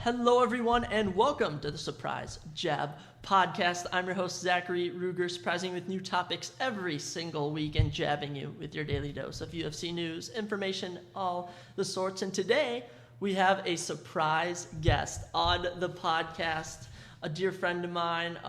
Hello, everyone, and welcome to the Surprise Jab podcast. I'm your host, Zachary Ruger, surprising you with new topics every single week and jabbing you with your daily dose of UFC news, information, all the sorts. And today, we have a surprise guest on the podcast, a dear friend of mine,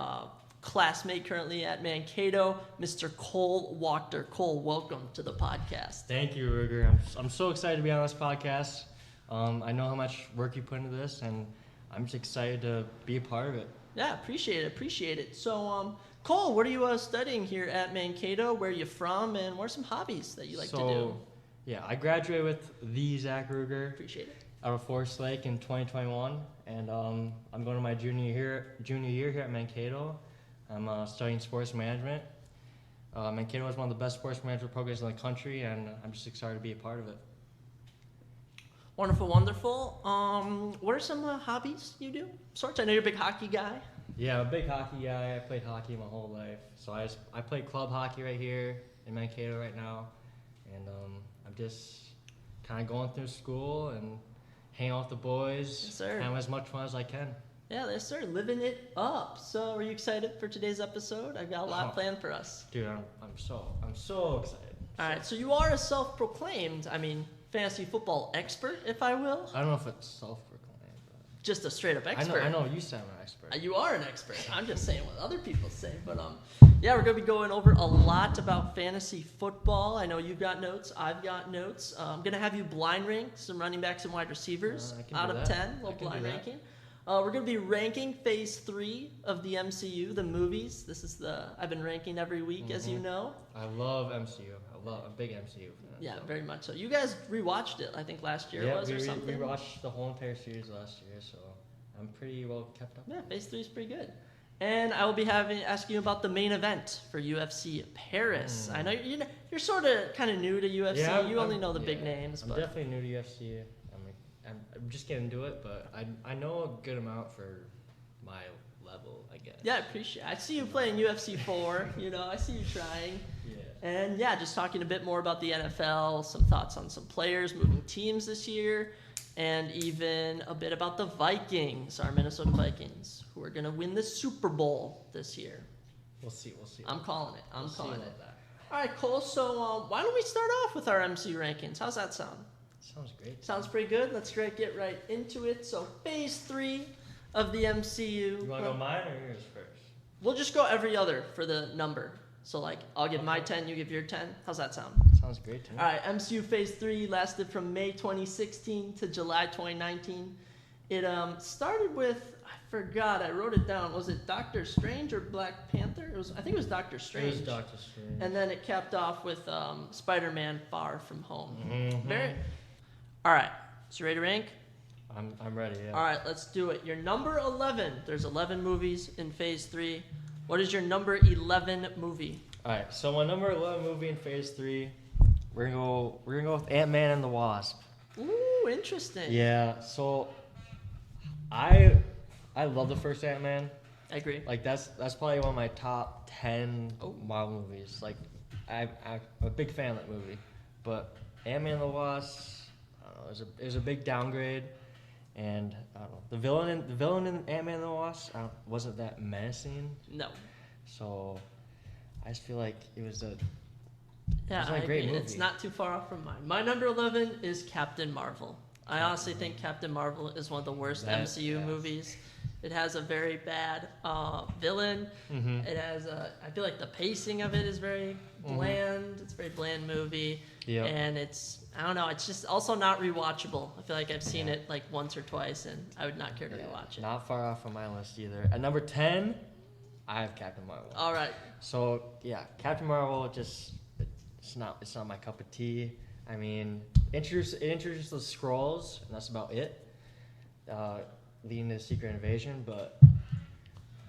classmate currently at Mankato, Mr. Cole Wachter. Cole, welcome to the podcast. Thank you, Ruger. I'm so excited to be on this podcast. I know how much work you put into this, and I'm just excited to be a part of it. Yeah, appreciate it. So, Cole, what are you studying here at Mankato? Where are you from, and what are some hobbies that you like to do? Yeah, I graduated with the Zach Ruger. Appreciate it. Out of Forest Lake in 2021, and I'm going to my junior year here at Mankato. I'm studying sports management. Mankato is one of the best sports management programs in the country, and I'm just excited to be a part of it. Wonderful. What are some hobbies you do? Sorts. I know you're a big hockey guy. Yeah, I'm a big hockey guy. I played hockey my whole life. So I play club hockey right here in Mankato right now, and I'm just kind of going through school and hanging out with the boys, yes, sir. having as much fun as I can. Yeah, yes, sir. Living it up. So, are you excited for today's episode? I've got a lot planned for us. Dude, I'm so excited. All right. So you are a self-proclaimed, fantasy football expert, if I will. I don't know if it's self-proclaimed, but just a straight-up expert. I know you said I'm an expert. You are an expert. I'm just saying what other people say. But yeah, we're going to be going over a lot about fantasy football. I know you've got notes. I've got notes. I'm going to have you blind rank some running backs and wide receivers out of 10. A little blind ranking. We're going to be ranking Phase 3 of the MCU, the movies. This is I've been ranking every week, as you know. I love MCU. I'm a big MCU fan. Yeah, very much so. You guys rewatched it, I think, last year or something. We watched the whole entire series last year, so I'm pretty well kept up. Yeah, Phase 3 is pretty good. And I will be asking you about the main event for UFC Paris. I know you're sort of kind of new to UFC. Yeah, you only know the big names. I'm definitely new to UFC. I'm just getting into it, but I know a good amount for my level, I guess. Yeah, I appreciate it. I see you playing UFC 4. I see you trying. Yeah. And yeah, just talking a bit more about the NFL, some thoughts on some players moving teams this year, and even a bit about the Vikings, our Minnesota Vikings, who are going to win the Super Bowl this year. We'll see. I'm calling it. I'm calling it. All right, Cole. So why don't we start off with our MC rankings? How's that sound? Sounds great. Sounds pretty good. Let's get right into it. So Phase 3 of the MCU. You want to go mine or yours first? We'll just go every other for the number. So I'll give my 10, you give your 10. How's that sound? Sounds great to me. All right, MCU Phase 3 lasted from May 2016 to July 2019. It started with, I forgot, I wrote it down. Was it Doctor Strange or Black Panther? I think it was Doctor Strange. It was Doctor Strange. And then it capped off with Spider-Man Far From Home. Mm-hmm. All right, so you ready to rank? I'm ready, yeah. All right, let's do it. Your number 11. There's 11 movies in Phase 3. What is your number 11 movie? All right, so my number 11 movie in Phase 3, we're gonna go with Ant-Man and the Wasp. Ooh, interesting. Yeah, so I love the first Ant-Man. I agree. That's probably one of my top 10 Marvel movies. I'm a big fan of that movie, but Ant-Man and the Wasp, I don't know, it was a big downgrade. And I don't know, the villain in Ant-Man and the Wasp wasn't that menacing. No. So I just feel like it was a great movie. It's not too far off from mine. My number 11 is Captain Marvel. I honestly think Captain Marvel is one of the worst MCU movies. It has a very bad villain. Mm-hmm. It has I feel like the pacing of it is very bland. Mm-hmm. It's a very bland movie. Yep. And it's just also not rewatchable. I feel like I've seen it once or twice, and I would not care to rewatch it. Not far off from my list either. At number 10, I have Captain Marvel. All right. So yeah, Captain Marvel it's not my cup of tea. I mean, it introduced the Skrulls, and that's about it. Leading to the Secret Invasion, but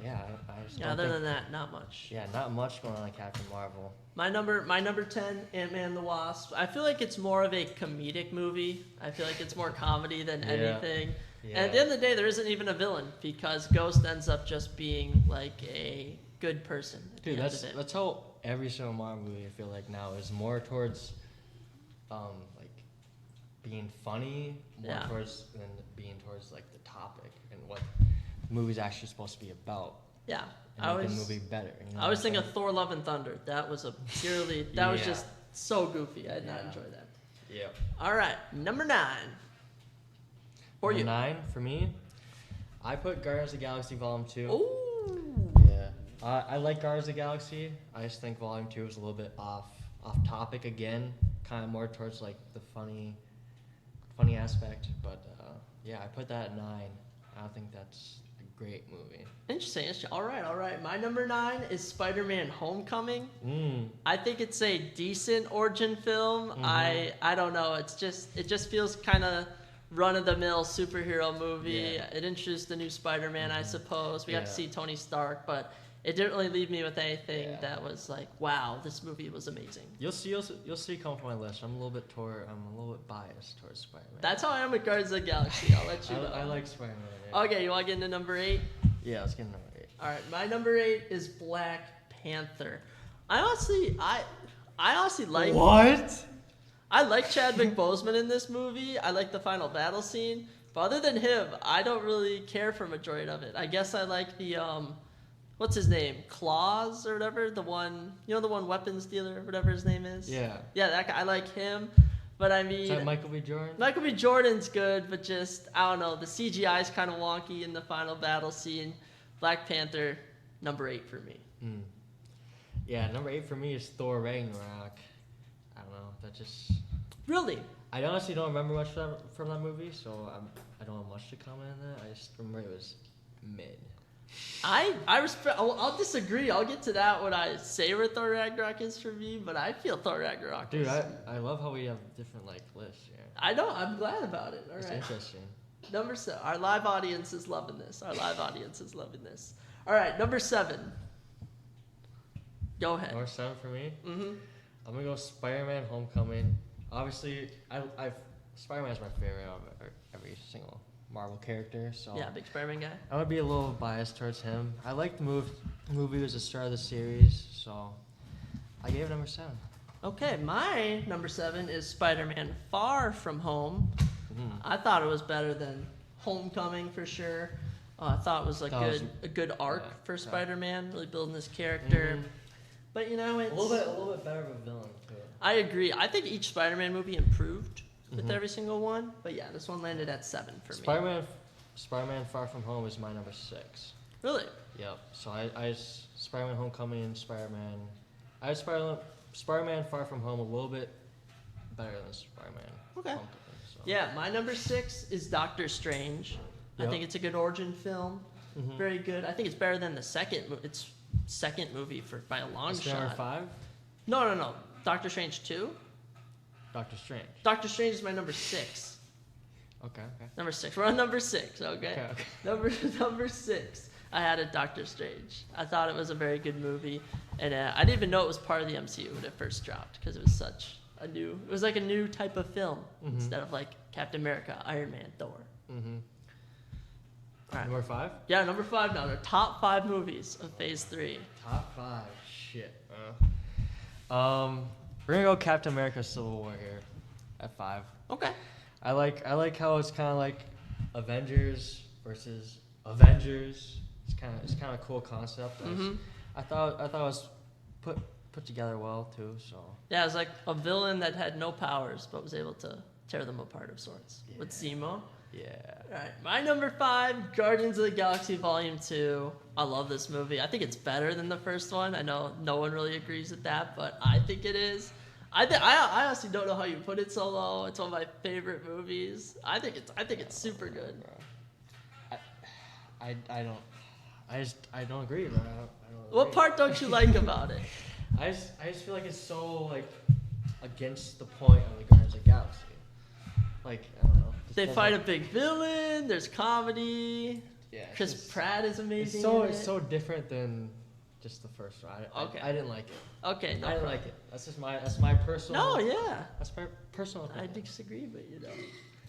yeah, I just don't other than that, not much. Yeah, not much going on in Captain Marvel. My number 10, Ant-Man and the Wasp. I feel like it's more of a comedic movie. I feel like it's more comedy than anything. Yeah. And at the end of the day, there isn't even a villain because Ghost ends up just being a good person. Dude, that's how every single Marvel movie I feel like now is more towards being funny, more towards than being towards the topic and what the movie's actually supposed to be about. Yeah. And make the movie better. You know I was thinking of Thor: Love and Thunder. That was was just so goofy. I did not enjoy that. Yeah. All right, number 9. For you. 9 for me. I put Guardians of the Galaxy Volume 2. Ooh. Yeah. I like Guardians of the Galaxy. I just think Volume 2 is a little bit off topic again, kind of more towards like the funny aspect. But yeah, I put that at 9. I think that's a great movie. Interesting. All right. My number 9 is Spider-Man: Homecoming. Mm. I think it's a decent origin film. Mm-hmm. I don't know. It just feels kind of run-of-the-mill superhero movie. Yeah. It introduced the new Spider-Man, I suppose. We got to Yeah. see Tony Stark, but it didn't really leave me with anything Yeah. that was like, wow, this movie was amazing. You'll see come from my list. I'm a little bit biased towards Spider-Man. That's how I am with Guardians of the Galaxy. I'll let you know. I like Spider-Man. Yeah. Okay, you want to get into number 8? Yeah, let's get into number 8. All right, my number 8 is Black Panther. I honestly like. What? I like Chadwick Boseman in this movie. I like the final battle scene. But other than him, I don't really care for majority of it. I guess I like the what's his name? Claus or whatever. The one weapons dealer, whatever his name is. Yeah. Yeah, that guy. I like him. But I mean, Is that Michael B. Jordan? Michael B. Jordan's good, but just I don't know. The CGI is kind of wonky in the final battle scene. Black Panther, number 8 for me. Mm. Yeah, number 8 for me is Thor Ragnarok. I don't know. That just. Really? I honestly don't remember much from that movie, so I don't have much to comment on that. I just remember it was mid. I respect. I'll disagree. I'll get to that when I say where Thor Ragnarok is for me, but I feel Thor Ragnarok. Dude, I love how we have different like lists here. I know. I'm glad about it. All It's right. interesting. Number 7. Our live audience is loving this. All right. Number 7. Go ahead. Number 7 for me. Mm-hmm. I'm gonna go Spider-Man: Homecoming. Obviously, Spider-Man's my favorite of every single Marvel character. So Yeah, big Spider-Man guy. I would be a little biased towards him. I liked the movie was the start of the series, so I gave it number 7. Okay, my number 7 is Spider-Man: Far From Home. Mm-hmm. I thought it was better than Homecoming for sure. I thought it was a good arc for Spider-Man, really building his character. Mm-hmm. But it's a little bit better of a villain too. I agree. I think each Spider-Man movie improved with every single one. But yeah, this one landed at 7 for me. Spider-Man: Far From Home is my number 6. Really? Yep. So I Spider-Man: Homecoming and Spider-Man. I had Spider-Man: Far From Home a little bit better than Spider-Man. Okay. Homecoming, so. Yeah, my number 6 is Doctor Strange. Yep. I think it's a good origin film. Mm-hmm. Very good. I think it's better than the second movie by a long shot. Number 5. No. Doctor Strange 2. Doctor Strange. Doctor Strange is my number 6. Okay. Number 6. We're on number 6. Okay. Okay. Number 6. I had a Doctor Strange. I thought it was a very good movie, and I didn't even know it was part of the MCU when it first dropped because it was such a new. It was like a new type of film instead of like Captain America, Iron Man, Thor. Mm-hmm. All right. Number 5. Yeah, number 5 now. The top 5 movies of Phase 3. Top 5. Shit. We're gonna go Captain America: Civil War here at 5. Okay. I like how it's kind of like Avengers versus Avengers. It's kind of a cool concept. I thought it was put together well too. So yeah, it was like a villain that had no powers but was able to tear them apart of sorts with Zemo. Yeah. All right, my number 5, Guardians of the Galaxy Volume 2. I love this movie. I think it's better than the first one. I know no one really agrees with that, but I think it is. I honestly don't know how you put it so low. It's one of my favorite movies. I think it's super good. I don't agree, bro. I don't What agree. part don't you like about it? I just feel like it's so like against the point of the Guardians of the Galaxy. Like I don't know. They fight a big villain. There's comedy. Yeah. Chris Pratt is amazing. It's so different than just the first one. I didn't like it. Okay, no I didn't problem. like it. That's my personal. No, yeah. That's my personal I opinion. disagree, but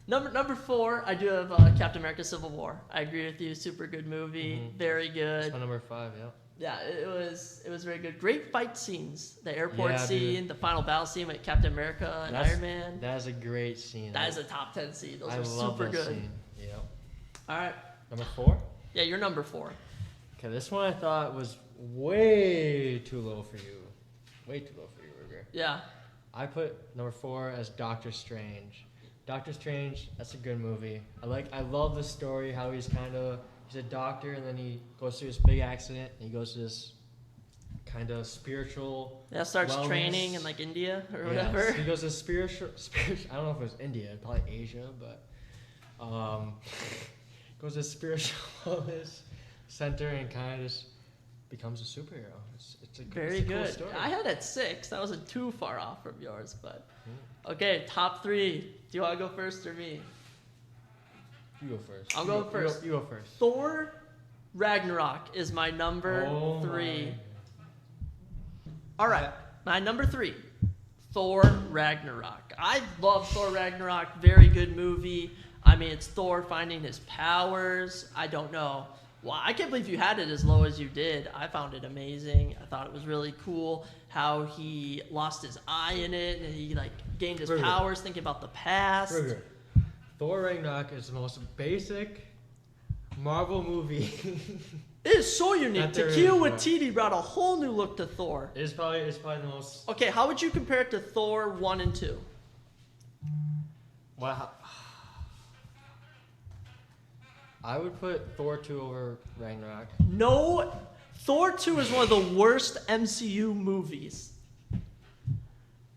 Number 4, I do have Captain America: Civil War. I agree with you. Super good movie. Very good. That's my number 5. Yeah. Yeah, it was very good. Great fight scenes. The airport scene, dude. the final battle scene with Captain America and Iron Man. That is a great scene. That is a top 10 scene. Those I are love super that good. Scene. Yep. All right. Number 4? Yeah, you're number 4. Okay, this one I thought was way too low for you. Way too low for you, Ruger. Yeah. I put number 4 as Doctor Strange. Doctor Strange, that's a good movie. I love the story, how he's a doctor and then he goes through this big accident and he goes to this kind of spiritual starts wellness. Training in like India or Yes, whatever. he goes to spiritual I don't know if it was India, probably Asia, but goes to spiritual wellness center and kind of just becomes a superhero. It's a Very it's a good. Cool story. I had it 6. That wasn't too far off from yours, but okay. Top 3. Do you want to go first or me? You go first. I'll go first. You go first. Thor Ragnarok is my number 3. All right, my number 3, Thor Ragnarok. I love Thor Ragnarok. Very good movie. I mean, it's Thor finding his powers. I don't know. Well, I can't believe you had it as low as you did. I found it amazing. I thought it was really cool how he lost his eye in it and he like gained his powers thinking about the past. Ruger. Thor Ragnarok is the most basic Marvel movie. It is so unique. Taika Waititi brought a whole new look to Thor. It's probably the most. Okay, how would you compare it to Thor 1 and 2? Wow. I would put Thor 2 over Ragnarok. No, Thor 2 is one of the worst MCU movies.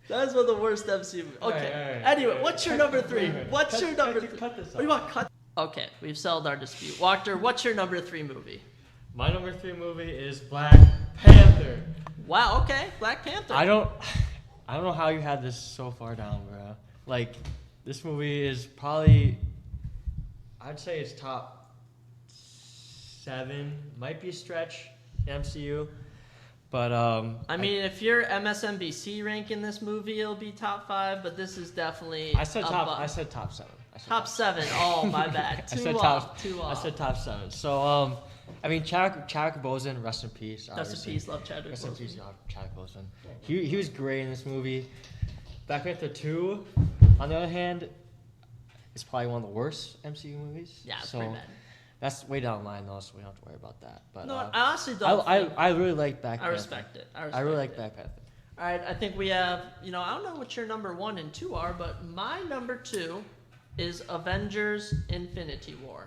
That is one of the worst MCU movies. Okay. Anyway, what's your number 3? What's your number 3? Cut this off. Oh, you want cut? Okay, we've settled our dispute. Wachter, what's your number 3 movie? My number 3 movie is Black Panther. Wow. Okay, Black Panther. I don't know how you had this so far down, bro. Like, this movie is probably, I'd say it's top 7. Might be a stretch in MCU. But I mean, if you're MSNBC ranking this movie, it'll be top 5. But this is definitely. I said top 7. Top 7. Oh, my bad. Two off. I said top 7. So I mean, Chadwick Boseman, rest in peace. Rest in peace, love Chadwick Boseman. Rest in peace, Chadwick Boseman. He was great in this movie. Black Panther 2, on the other hand, is probably one of the worst MCU movies. Yeah, it's pretty bad. That's way down the line, though, so we don't have to worry about that. But no, I honestly don't. I really like Black Panther. I respect it. I really like Black Panther. All right, I think we have, I don't know what your number 1 and 2 are, but my number 2 is Avengers Infinity War.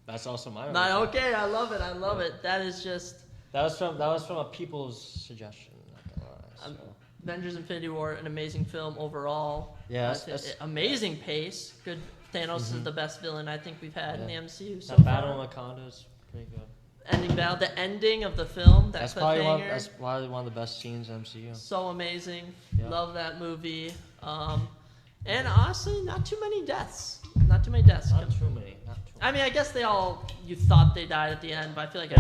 That's also my number 2. Okay, I love it. That is just... That was from a people's suggestion. Not gonna lie, so. Avengers Infinity War, an amazing film overall. Yes. Amazing pace. Good. Thanos is the best villain I think we've had in the MCU so far. Battle in Wakanda is pretty good. Ending battle, the ending of the film, that's probably one of the best scenes in MCU. So amazing. Yep. Love that movie. And honestly, not too many deaths. Not too many. I mean, I guess you thought they died at the end, but I feel like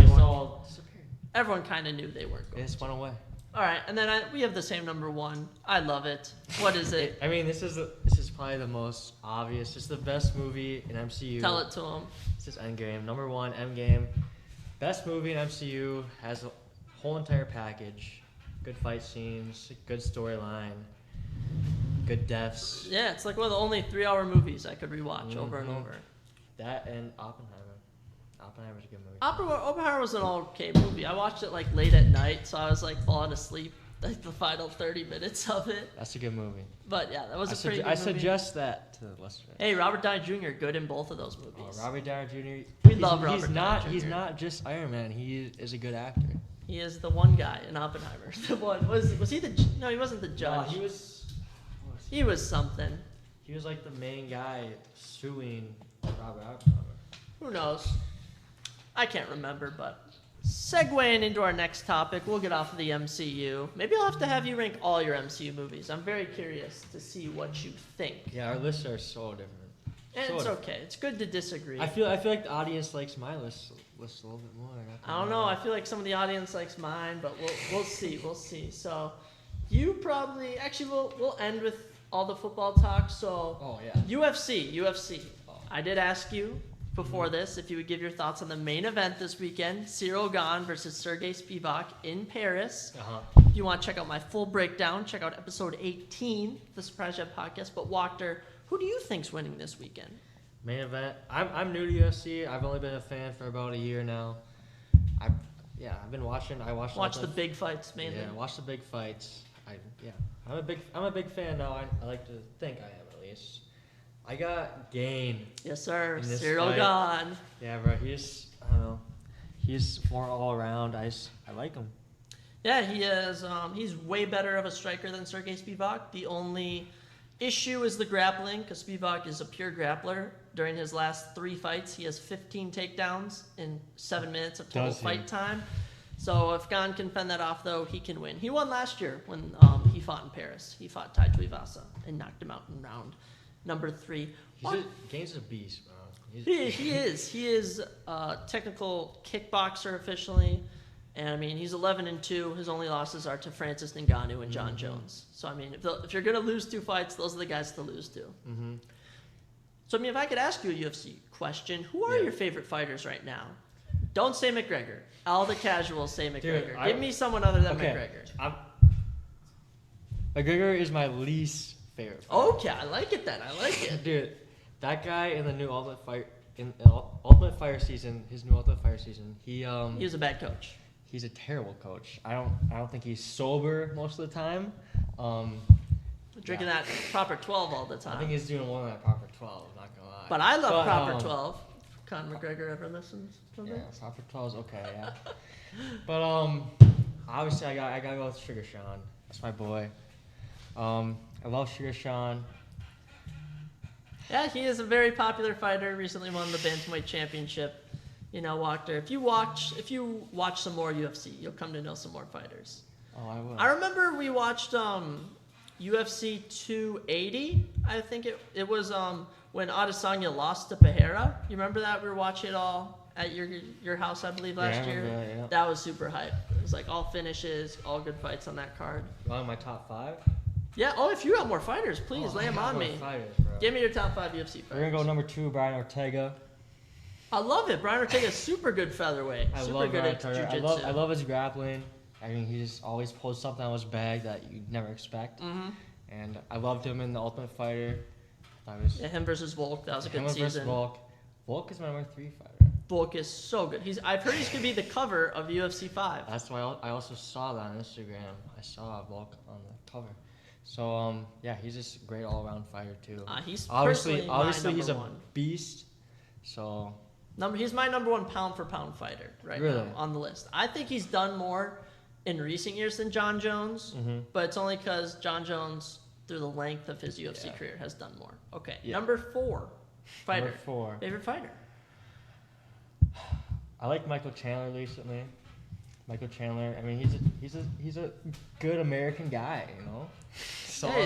everyone kind of knew they weren't going. They just went away. All right, and then we have the same number 1. I love it. What is it? I mean, this is probably the most obvious. It's the best movie in MCU. Tell it to them. This is Endgame. Number 1, Endgame. Best movie in MCU. Has a whole entire package. Good fight scenes. Good storyline. Good deaths. Yeah, it's like one of the only 3-hour movies I could rewatch over and over. That and Oppenheimer. Oppenheimer's a good movie. Oppenheimer was an okay movie. I watched it like late at night, so I was like falling asleep like the final 30 minutes of it. That's a good movie. But yeah, that was a pretty good movie. I suggest that to the listeners. Hey, Robert Downey Jr. good in both of those movies. Robert Downey Jr. We love Robert Downey Jr. He's not just Iron Man. He is a good actor. He is the one guy in Oppenheimer. The one was he the? No, he wasn't the judge. No, he was. He was something. He was like the main guy suing Robert Oppenheimer. Who knows? I can't remember, but segueing into our next topic, we'll get off of the MCU. Maybe I'll have to have you rank all your MCU movies. I'm very curious to see what you think. Yeah, our lists are so different. And it's okay. It's good to disagree. I feel like the audience likes my list a little bit more. I don't know. I feel like some of the audience likes mine, but we'll see. We'll see. So you probably we'll end with all the football talk. So UFC. Oh. I did ask you before this if you would give your thoughts on the main event this weekend, Cyril Gane versus Sergey Spivak in Paris. If you want to check out my full breakdown, check out episode 18, the Surprise Jet podcast. But Wachter, who do you think's winning this weekend? Main event. I'm new to UFC. I've only been a fan for about a year now. I've been watching. I Watch the big fights mainly. Yeah, watch the big fights. I'm a big fan now. I like to think I am at least. I got Gain. Yes, sir. Cyril Gane. Yeah, bro. I don't know. He's more all around. I like him. Yeah, he is. He's way better of a striker than Sergey Spivak. The only issue is the grappling, because Spivak is a pure grappler. During his last 3 fights, he has 15 takedowns in 7 minutes of total fight time. So if Gane can fend that off, though, he can win. He won last year when he fought in Paris. He fought Tai Tuivasa and knocked him out in round number 3. Gane's a beast, bro. He is. He is a technical kickboxer officially. And, I mean, he's 11-2. His only losses are to Francis Ngannou and John Jones. So, I mean, if you're going to lose 2 fights, those are the guys to lose to. Mm-hmm. So, I mean, if I could ask you a UFC question, who are your favorite fighters right now? Don't say McGregor. All the casuals say McGregor. Dude, Give me someone other than McGregor. McGregor is my least favorite fighter. Okay, I like it then. I like it. Dude, that guy in the new Ultimate Fighter season, his new Ultimate Fighter season, he was a bad coach. He's a terrible coach. I don't think he's sober most of the time. Drinking that proper 12 all the time. I think he's doing one of that proper 12. I'm not gonna lie. But I love proper 12. Conor McGregor ever listens? Yeah, proper 12 is okay. Yeah. But obviously I gotta go with Sugar Sean. That's my boy. I love Sugar Sean. Yeah, he is a very popular fighter. Recently won the Bantamweight Championship. You know, Wachter. If you watch some more UFC, you'll come to know some more fighters. Oh, I will. I remember we watched UFC 280. I think it was when Adesanya lost to Pereira. You remember that? We were watching it all at your house, I believe, last year. Yeah. That was super hype. It was like all finishes, all good fights on that card. One of my top 5. Yeah. Oh, if you got more fighters, please lay them on me. Fighters, bro. Give me your top 5 UFC fighters. We're gonna go number 2, Brian Ortega. I love it. Brian Ortega is super good featherweight. Super good at jiu-jitsu. I love his grappling. I mean, he just always pulls something out of his bag that you'd never expect. Mm-hmm. And I loved him in the Ultimate Fighter. Him versus Volk. That was a good season. Him versus Volk. Volk is my number 3 fighter. Volk is so good. I've heard he's gonna be the cover of UFC 5. That's why I also saw that on Instagram. I saw Volk on the cover. So he's just a great all-around fighter too. He's obviously he's a one. beast. So he's my number 1 pound-for-pound fighter now on the list. I think he's done more in recent years than John Jones, but it's only because John Jones, through the length of his UFC career, has done more. Okay, number 4 fighter. Number 4. Favorite fighter? I like Michael Chandler recently. Michael Chandler. I mean, he's a good American guy, you know.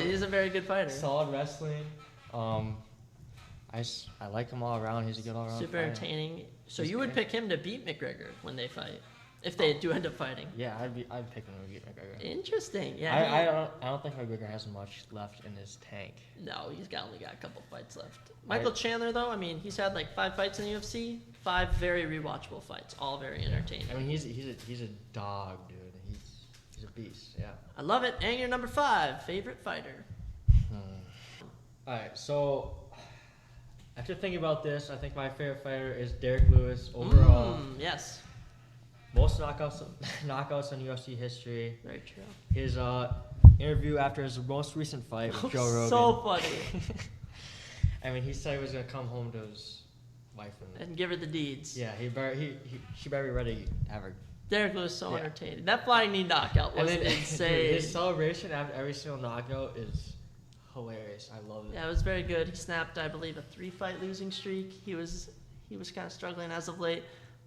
He's a very good fighter. Solid wrestling. I like him all around. He's a good all around. Super entertaining. So you would pick him to beat McGregor when they fight, if they do end up fighting. Yeah, I'd pick him to beat McGregor. Interesting. Yeah. I don't think McGregor has much left in his tank. No, he's only got a couple fights left. Michael Chandler, though, I mean, he's had like 5 fights in the UFC, 5 very rewatchable fights, all very entertaining. I mean, he's a dog, dude. He's a beast. Yeah. I love it. And your number 5 favorite fighter. All right, so after thinking about this, I think my favorite fighter is Derek Lewis overall. Yes. Most knockouts in UFC history. Very true. His interview after his most recent fight with Joe Rogan. So funny. I mean, he said he was gonna come home to his wife and give her the deeds. Yeah, she better be ready to have her. Derek Lewis so entertaining. That flying knee knockout was insane. His celebration after every single knockout is hilarious. I love it. Yeah, it was very good. He snapped, I believe, a 3-fight losing streak. He was kind of struggling as of late,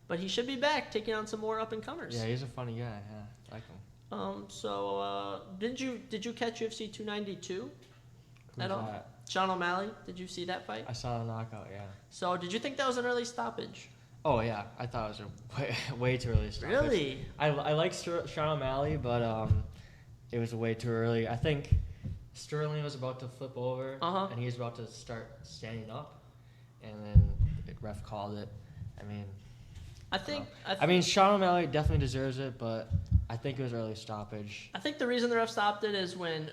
but he should be back taking on some more up and comers. Yeah, he's a funny guy. Yeah, I like him. So did you catch UFC 292 at all? That? Sean O'Malley, did you see that fight? I saw the knockout. Yeah. So did you think that was an early stoppage? Oh yeah, I thought it was a way too early stoppage. Really? I like Sean O'Malley, but it was way too early. I think Sterling was about to flip over, and he was about to start standing up, and then the ref called it. I mean, Sean O'Malley definitely deserves it, but I think it was early stoppage. I think the reason the ref stopped it is when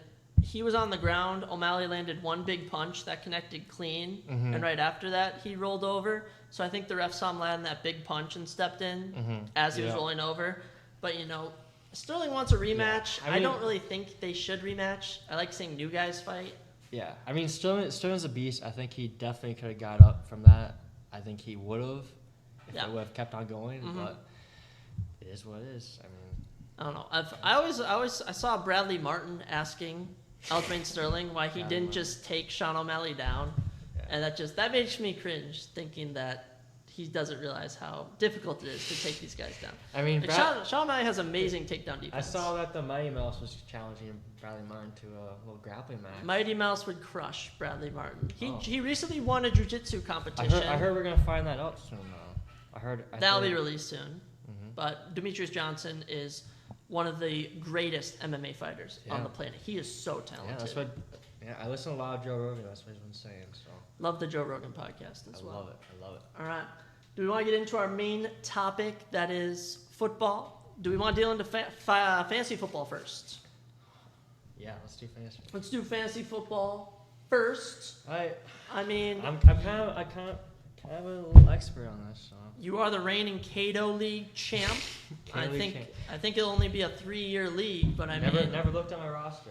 he was on the ground. O'Malley landed one big punch that connected clean, and right after that, he rolled over. So I think the ref saw him land that big punch and stepped in as he was rolling over. But, Sterling wants a rematch. Yeah. I don't really think they should rematch. I like seeing new guys fight. Yeah, I mean, Sterling's a beast. I think he definitely could have got up from that. I think he would have if it would have kept on going, but it is what it is. I mean, I don't know. I saw Bradley Martin asking Aljamain Sterling why he didn't just take Sean O'Malley down, and that makes me cringe thinking that he doesn't realize how difficult it is to take these guys down. I mean, Sean O'Malley has amazing takedown defense. I saw that the Mighty Mouse was challenging Bradley Martin to a little grappling match. Mighty Mouse would crush Bradley Martin. He recently won a jiu-jitsu competition. I heard we're gonna find that out soon. That'll be released soon. But Demetrius Johnson is one of the greatest MMA fighters on the planet. He is so talented. I listen to a lot of Joe Rogan. That's what he's been saying. So love the Joe Rogan podcast as well. I love it. All right. Do we want to get into our main topic, that is football? Do we want to deal into fantasy football first? Yeah, let's do fantasy. Let's do fantasy football first. I'm kind of a little expert on this. So. You are the reigning Cato League champ. I think it'll only be a 3-year league, but never looked at my roster.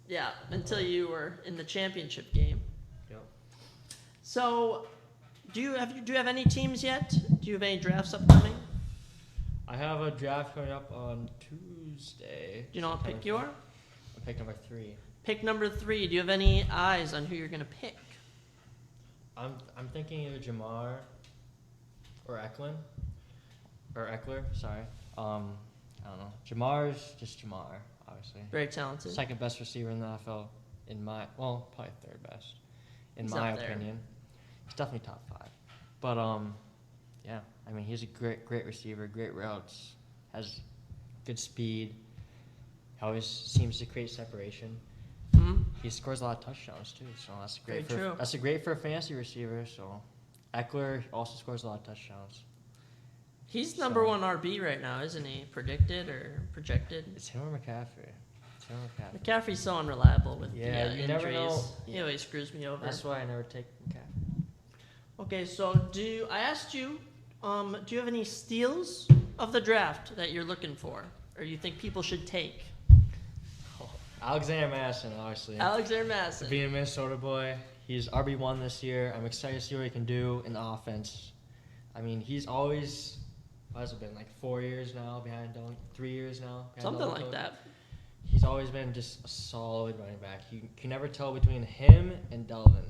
Yeah, until you were in the championship game. Yep. So, do you have any teams yet? Do you have any drafts upcoming? I have a draft coming up on Tuesday. Do you know what pick you are? I'm pick number 3. Pick number 3. Do you have any eyes on who you're going to pick? I'm thinking either Jamar or Eckler. Sorry. I don't know. Jamar's just Jamar, obviously. Very talented. Second best receiver in the NFL, probably third best, in my opinion. He's definitely top 5. But yeah, I mean, he's a great receiver, great routes, has good speed. He always seems to create separation. He scores a lot of touchdowns too, so that's great. That's great for a fantasy receiver. So, Eckler also scores a lot of touchdowns. He's number 1 RB right now, isn't he? Predicted or projected? It's him or McCaffrey. McCaffrey's so unreliable with you injuries. Never know. He always screws me over. That's why I never take McCaffrey. Okay, so I asked you, do you have any steals of the draft that you're looking for, or you think people should take? Alexander Madison, obviously. Alexander Madison. Being a Minnesota boy, he's RB1 this year. I'm excited to see what he can do in the offense. I mean, he's always, what has it been, like 4 years now behind Dylan? 3 years now? Something like that. He's always been just a solid running back. You can never tell between him and Delvin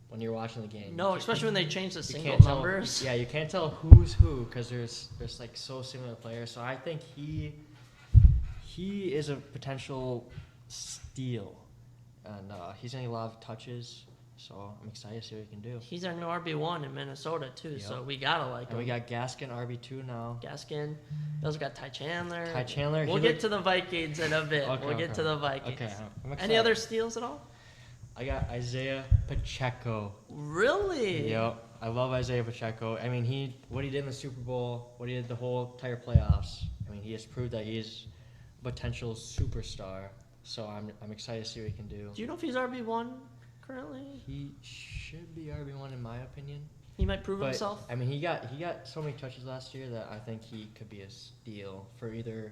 when you're watching the game. No, especially when they change the single numbers. Yeah, you can't tell who's who because there's like so similar players. So I think he is a potential steal, and he's getting a lot of touches, so I'm excited to see what he can do. He's our new RB1 in Minnesota too, so we gotta like him. And we got Gaskin RB2 now. Gaskin. We also got Ty Chandler. We'll get to the Vikings in a bit. Okay, we'll get to the Vikings. Okay, I'm excited. Any other steals at all? I got Isaiah Pacheco. Really? Yep. I love Isaiah Pacheco. I mean, what he did in the Super Bowl, what he did the whole entire playoffs. I mean, he has proved that he's a potential superstar. So I'm excited to see what he can do. Do you know if he's RB1 currently? He should be RB1 in my opinion. He might prove himself. I mean, he got so many touches last year that I think he could be a steal for either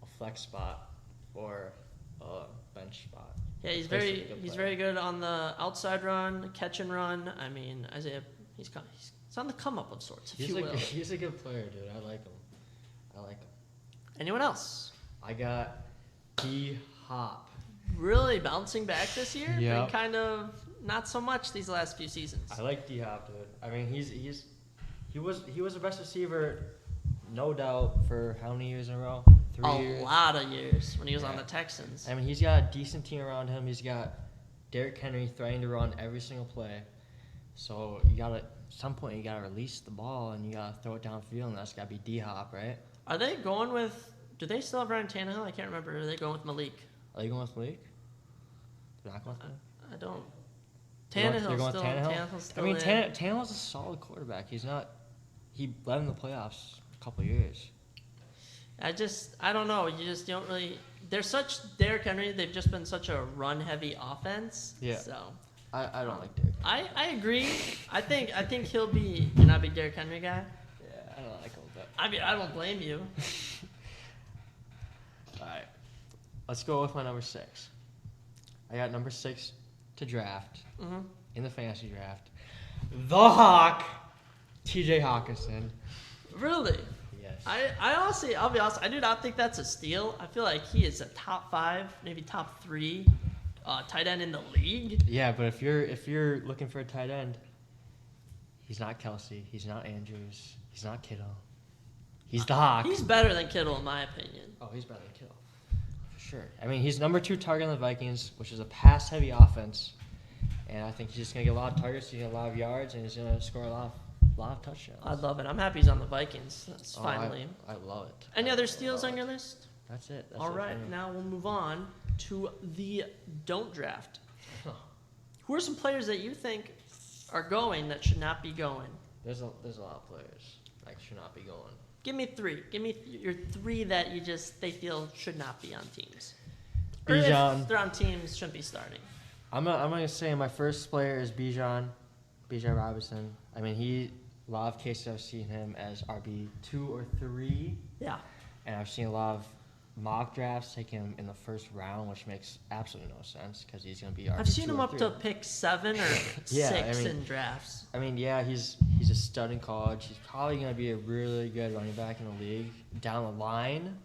a flex spot or a bench spot. Yeah, he's very good on the outside run, catch and run. I mean, Isaiah, he's on the come up of sorts, if you will. He's a good player, dude. I like him. Anyone else? I got D-Hop. Really bouncing back this year? Yeah. Been kind of not so much these last few seasons. I like D-Hop, dude. I mean, he was the best receiver, no doubt, for how many years in a row? 3 years. A lot of years when he was on the Texans. I mean, he's got a decent team around him. He's got Derrick Henry threatening to run every single play. So at some point you gotta release the ball and you gotta throw it downfield, and that's gotta be D-Hop, right? Are they going with? Do they still have Ryan Tannehill? I can't remember. Are they going with Malik? Are you going with Malik? They're not going with Malik? I don't. Tannehill's still. I mean, Tannehill's a solid quarterback. He's not. He led in the playoffs a couple of years. I don't know. You just don't really Derrick Henry. They've just been such a run-heavy offense. Yeah. So I don't like Derrick. I agree. I think he'll be. You're not a big Derrick Henry guy. Yeah, I don't like him. But I mean, I don't blame you. all right, let's go with my number 6. I got number 6 to draft in the fantasy draft. The Hawk, T.J. Hawkinson. Really? Yes. I honestly, I'll be honest, I do not think that's a steal. I feel like he is a top 5, maybe top 3 tight end in the league. Yeah, but if you're looking for a tight end, he's not Kelsey, he's not Andrews, he's not Kittle. He's the Hawk. He's better than Kittle in my opinion. Oh, he's better than Kittle. For sure. I mean, he's number 2 target on the Vikings, which is a pass-heavy offense. And I think he's just going to get a lot of targets, he's going to get a lot of yards, and he's going to score a lot of touchdowns. I love it. I'm happy he's on the Vikings. That's finally. I love it. Any other steals on your list? That's it. All right, now we'll move on to the don't draft. Who are some players that you think are going that should not be going? There's a lot of players that should not be going. Give me 3. Give me your 3 that they feel should not be on teams. Or if they're on teams, shouldn't be starting. I'm gonna say my first player is Bijan Robinson. I mean, a lot of cases I've seen him as RB2 or 3. Yeah. And I've seen a lot of mock drafts take him in the first round, which makes absolutely no sense because he's going to be RB2 I've seen him or up 3. to pick 7 or 6 in drafts. I mean, yeah, he's a stud in college. He's probably going to be a really good running back in the league down the line.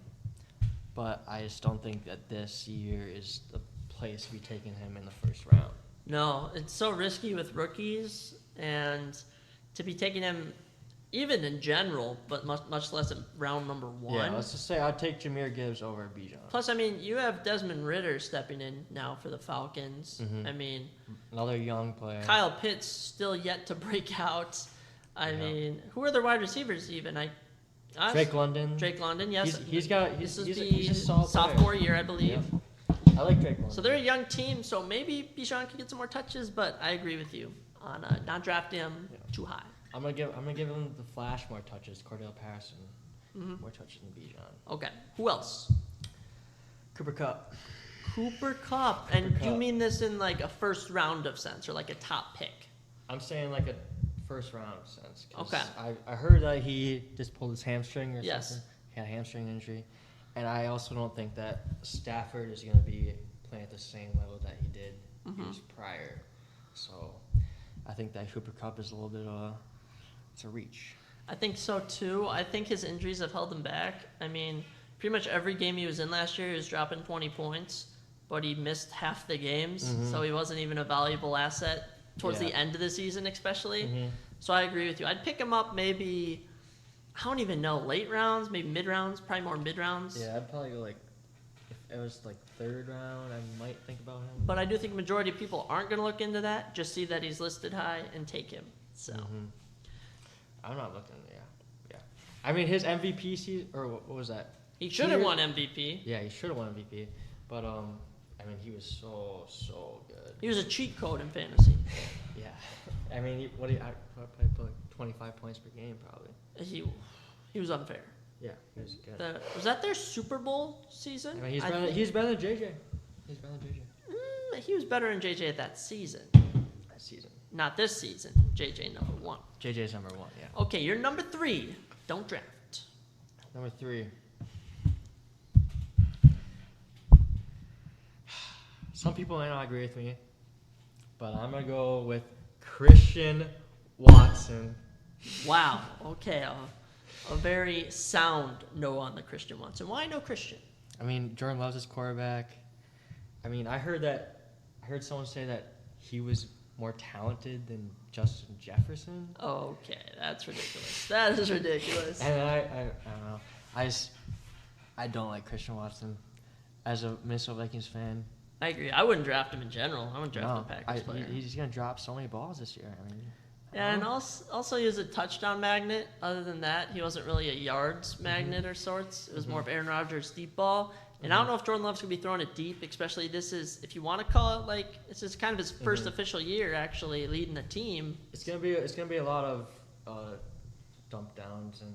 But I just don't think that this year is the place to be taking him in the first round. No, it's so risky with rookies, and to be taking him even in general, but much less in round number 1. Yeah, let's just say I'd take Jahmyr Gibbs over Bijan. Plus, I mean, you have Desmond Ridder stepping in now for the Falcons. Mm-hmm. I mean, another young player. Kyle Pitts still yet to break out. I mean, who are their wide receivers even? Drake London. Drake London, yes. He's a solid sophomore player. year, I believe. Yeah. I like Drake London. So they're a young team, so maybe Bijan could get some more touches, but I agree with you on not drafting him too high. I'm gonna give him the Flash more touches. Cordell Patterson more touches than Bijan. Okay. Who else? Cooper Kupp. And do you mean this in like a first round of sense or like a top pick? I'm saying like a first round sense. Okay. I heard that he just pulled his hamstring or yes. something. He had a hamstring injury, and I also don't think that Stafford is gonna be playing at the same level that he did years prior. So I think that Cooper Kupp is a little bit of it's a reach. I think so too. I think his injuries have held him back. I mean, pretty much every game he was in last year, he was dropping 20 points, but he missed half the games, so he wasn't even a valuable asset towards the end of the season, especially. So I agree with you. I'd pick him up maybe, I don't even know, late rounds, maybe mid rounds, probably more mid rounds. Yeah, I'd probably go like, if it was like third round, I might think about him. But I do think majority of people aren't going to look into that, just see that he's listed high and take him. So. I'm not looking. Yeah. I mean, his MVP season, or what was that? He should have won MVP. Yeah, he should have won MVP. But I mean, he was so good. He was a cheat code in fantasy. Yeah. I mean, he probably put like 25 points per game, probably. He was unfair. Yeah, he was good. Was that their Super Bowl season? I mean, he's better than JJ. He was better than JJ at that season. Not this season. JJ number 1. JJ's number 1, yeah. Okay, you're number 3. Don't draft. Number 3. Some people may not agree with me, but I'm going to go with Christian Watson. Wow. Okay, a very sound no on the Christian Watson. Why no Christian? I mean, Jordan Love's his quarterback. I mean, I heard someone say that he was more talented than Justin Jefferson. Okay, that's ridiculous. That is ridiculous. And I don't know. I don't like Christian Watson as a Minnesota Vikings fan. I agree. I wouldn't draft him in general. I wouldn't draft a Packers player. He's going to drop so many balls this year. I mean, and also he was a touchdown magnet. Other than that, he wasn't really a yards magnet or sorts. It was more of Aaron Rodgers' deep ball. And I don't know if Jordan Love's going to be throwing it deep, especially this is, if you want to call it like, this is kind of his first official year actually leading the team. It's going to be a lot of dump downs and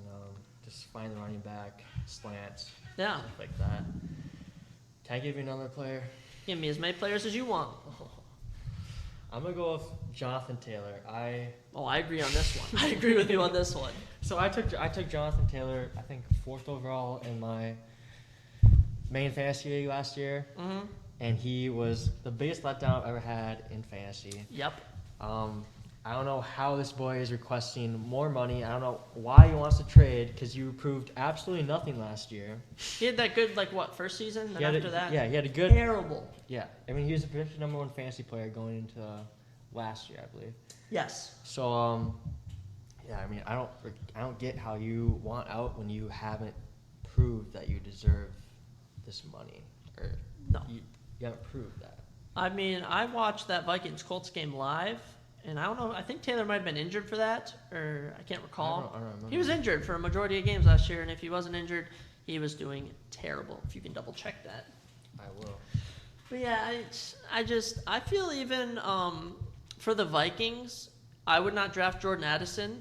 just find the running back, slants, stuff like that. Can I give you another player? Give me as many players as you want. I'm going to go with Jonathan Taylor. I agree on this one. I agree with you on this one. So I took Jonathan Taylor, I think 4th overall in my main fantasy league last year. Mm-hmm. And he was the biggest letdown I've ever had in fantasy. Yep. I don't know how this boy is requesting more money. I don't know why he wants to trade because you proved absolutely nothing last year. He had that good, first season, and after that? Yeah, he had a good... Terrible. Yeah. I mean, he was the projected number 1 fantasy player going into last year, I believe. Yes. So, yeah, I mean, I don't get how you want out when you haven't proved that you deserve this money. Or no. You haven't proved that. I mean, I watched that Vikings-Colts game live, and I don't know, I think Taylor might have been injured for that, or I can't recall. I don't remember. He was injured for a majority of games last year, and if he wasn't injured, he was doing terrible. If you can double check that. I will. But yeah, I feel even for the Vikings, I would not draft Jordan Addison.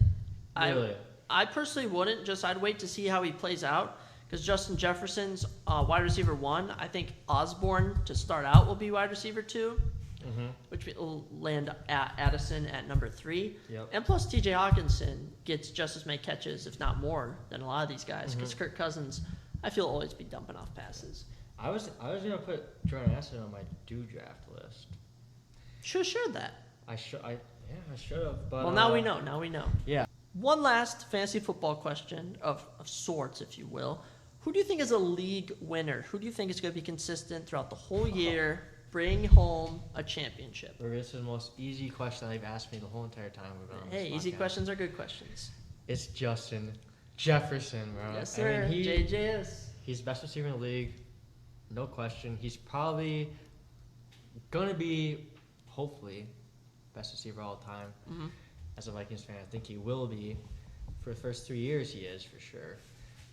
Really? I personally wouldn't. I'd wait to see how he plays out. Because Justin Jefferson's wide receiver 1. I think Osborne to start out will be wide receiver 2, which will land at Addison at number 3. Yep. And plus TJ Hawkinson gets just as many catches, if not more, than a lot of these guys. Because Kirk Cousins, I feel, always be dumping off passes. I was gonna put Jordan Addison on my do draft list. Should have shared that. I should have. But well, now we know. Now we know. Yeah. One last fantasy football question of sorts, if you will. Who do you think is a league winner? Who do you think is going to be consistent throughout the whole year, bring home a championship? This is the most easy question they've asked me the whole entire time we've been on this easy podcast. Questions are good questions. It's Justin Jefferson, bro. Yes, sir. I mean, JJS. He's best receiver in the league, no question. He's probably going to be, hopefully, best receiver all the time. Mm-hmm. As a Vikings fan, I think he will be. For the first 3 years, he is, for sure.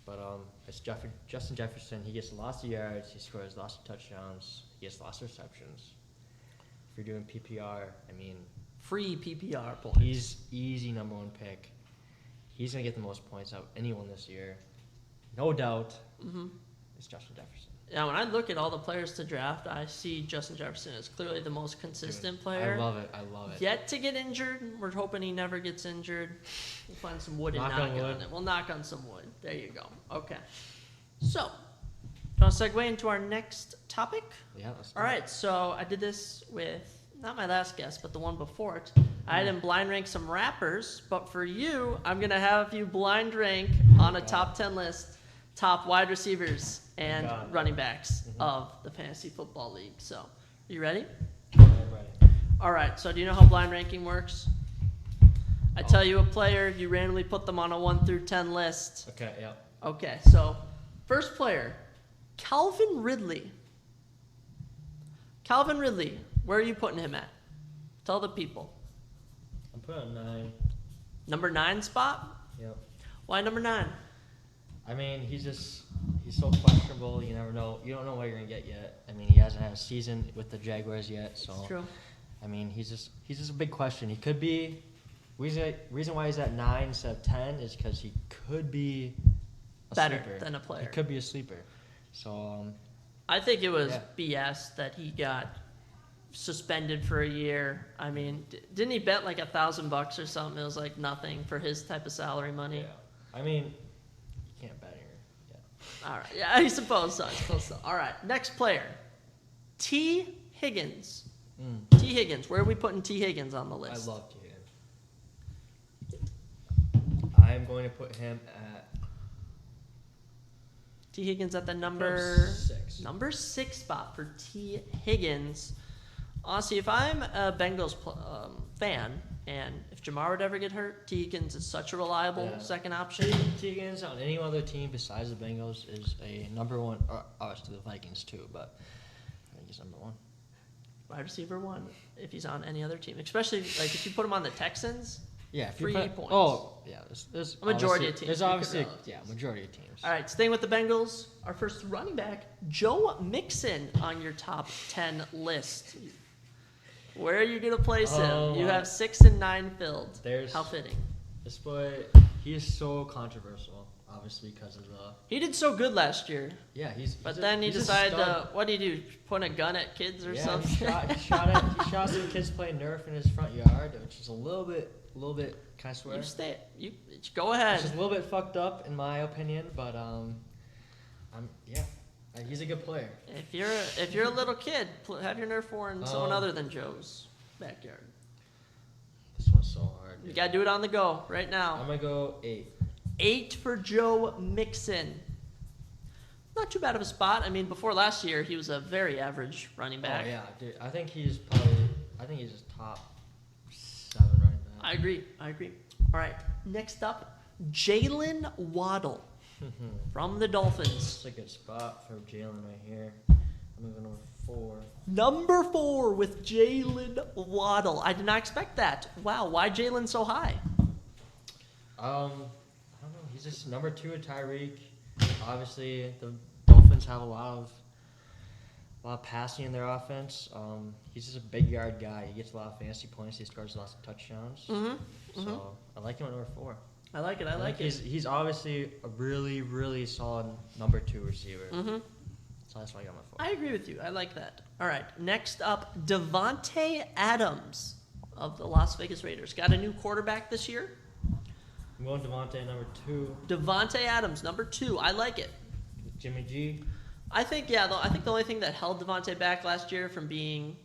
But it's Justin Jefferson. He gets lots of yards. He scores lots of touchdowns. He gets lots of receptions. If you're doing PPR, I mean... Free PPR points. He's easy number 1 pick. He's going to get the most points out of anyone this year. No doubt. It's Justin Jefferson. Yeah, when I look at all the players to draft, I see Justin Jefferson as clearly the most consistent player. I love it. Yet to get injured. We're hoping he never gets injured. We'll find some wood and Knock knock on wood. on it. We'll knock on some wood. There you go. Okay. So, do you want to segue into our next topic? Yeah, let's do All it. right, so I did this with, not my last guest, but the one before it. I had him blind rank some rappers, but for you, I'm going to have you blind rank on a top 10 list, top wide receivers and running backs of the Fantasy Football League. So, are you ready? I'm ready. All right, so do you know how blind ranking works? I tell you a player, you randomly put them on a 1 through 10 list. Okay, yeah. Okay, so first player, Calvin Ridley. Calvin Ridley, where are you putting him at? Tell the people. I'm putting on 9. Number 9 spot? Yep. Why number 9? I mean, he's so questionable. You never know. You don't know what you're gonna get yet. I mean, he hasn't had a season with the Jaguars yet, so. It's true. I mean, he's just a big question. He could be. Reason why he's at 9 instead of 10 is because he could be a Better sleeper. than a player. He could be a sleeper. So. I think it was BS that he got suspended for a year. I mean, didn't he bet like $1,000 or something? It was like nothing for his type of salary money. Yeah. I mean, you can't bet here. Yeah. All right. Yeah, I suppose so. All right. Next player, T. Higgins. T. Higgins. Where are we putting T. Higgins on the list? I love T. Higgins. I'm going to put him at T. Higgins at the number 6. Number 6 spot for T. Higgins. Honestly, if I'm a Bengals fan, and if Jamar would ever get hurt, T. Higgins is such a reliable second option. T. Higgins on any other team besides the Bengals is a number 1. Obviously, the Vikings too, but I think he's number 1. Wide receiver 1, if he's on any other team. Especially, like, if you put him on the Texans, yeah, if free you put, points. Oh, yeah. There's A majority of teams. There's obviously, majority of teams. All right, staying with the Bengals, our first running back, Joe Mixon on your top 10 list. Where are you going to place him? You have 6 and 9 filled. How fitting. This boy, he is so controversial. obviously because of the. He did so good last year. Yeah, But then he decided to. What did he do? Point a gun at kids or something? He shot some kids playing Nerf in his front yard, which is a little bit. Can I swear? You go ahead. It's just a little bit fucked up in my opinion, but he's a good player. If you're a little kid, have your Nerf war in someone other than Joe's backyard. This one's so hard. Dude. You gotta do it on the go right now. I'm gonna go 8. 8 for Joe Mixon. Not too bad of a spot. I mean, before last year, he was a very average running back. Oh yeah, dude. I think he's just top 7 running back. I agree. All right. Next up, Jalen Waddle from the Dolphins. That's a good spot for Jalen right here. I'm moving over 4. Number 4 with Jalen Waddle. I did not expect that. Wow. Why Jalen so high? I don't know. He's just number 2 at Tyreek. Obviously, the Dolphins have a lot of passing in their offense. He's just a big yard guy. He gets a lot of fantasy points. He scores lots of touchdowns. So I like him at number 4. I like it. He's obviously a really, really solid number 2 receiver. So that's why I got my 4. I agree with you. I like that. All right. Next up, Devontae Adams of the Las Vegas Raiders. Got a new quarterback this year. I'm going Devontae number 2. Devontae Adams, number 2. I like it. Jimmy G. I think the only thing that held Devontae back last year from being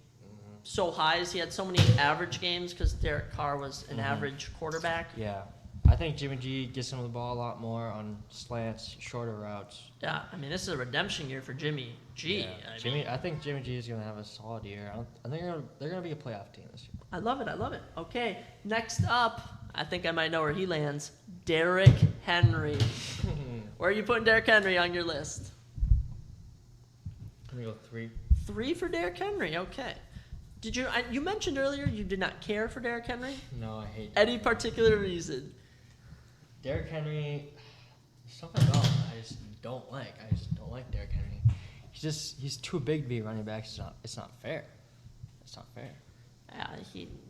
so high is he had so many average games because Derek Carr was an average quarterback. Yeah. I think Jimmy G gets him the ball a lot more on slants, shorter routes. Yeah, I mean, this is a redemption year for Jimmy G. Yeah. I think Jimmy G is going to have a solid year. I think they're going to be a playoff team this year. I love it. Okay, next up, I think I might know where he lands. Derrick Henry. Where are you putting Derrick Henry on your list? I'm going to go 3. 3 for Derrick Henry, okay. You mentioned earlier you did not care for Derrick Henry? No, I hate Any particular reason? Derrick Henry, something about him I just don't like. I just don't like Derrick Henry. He's too big to be a running back. It's not fair. It's not fair. Yeah,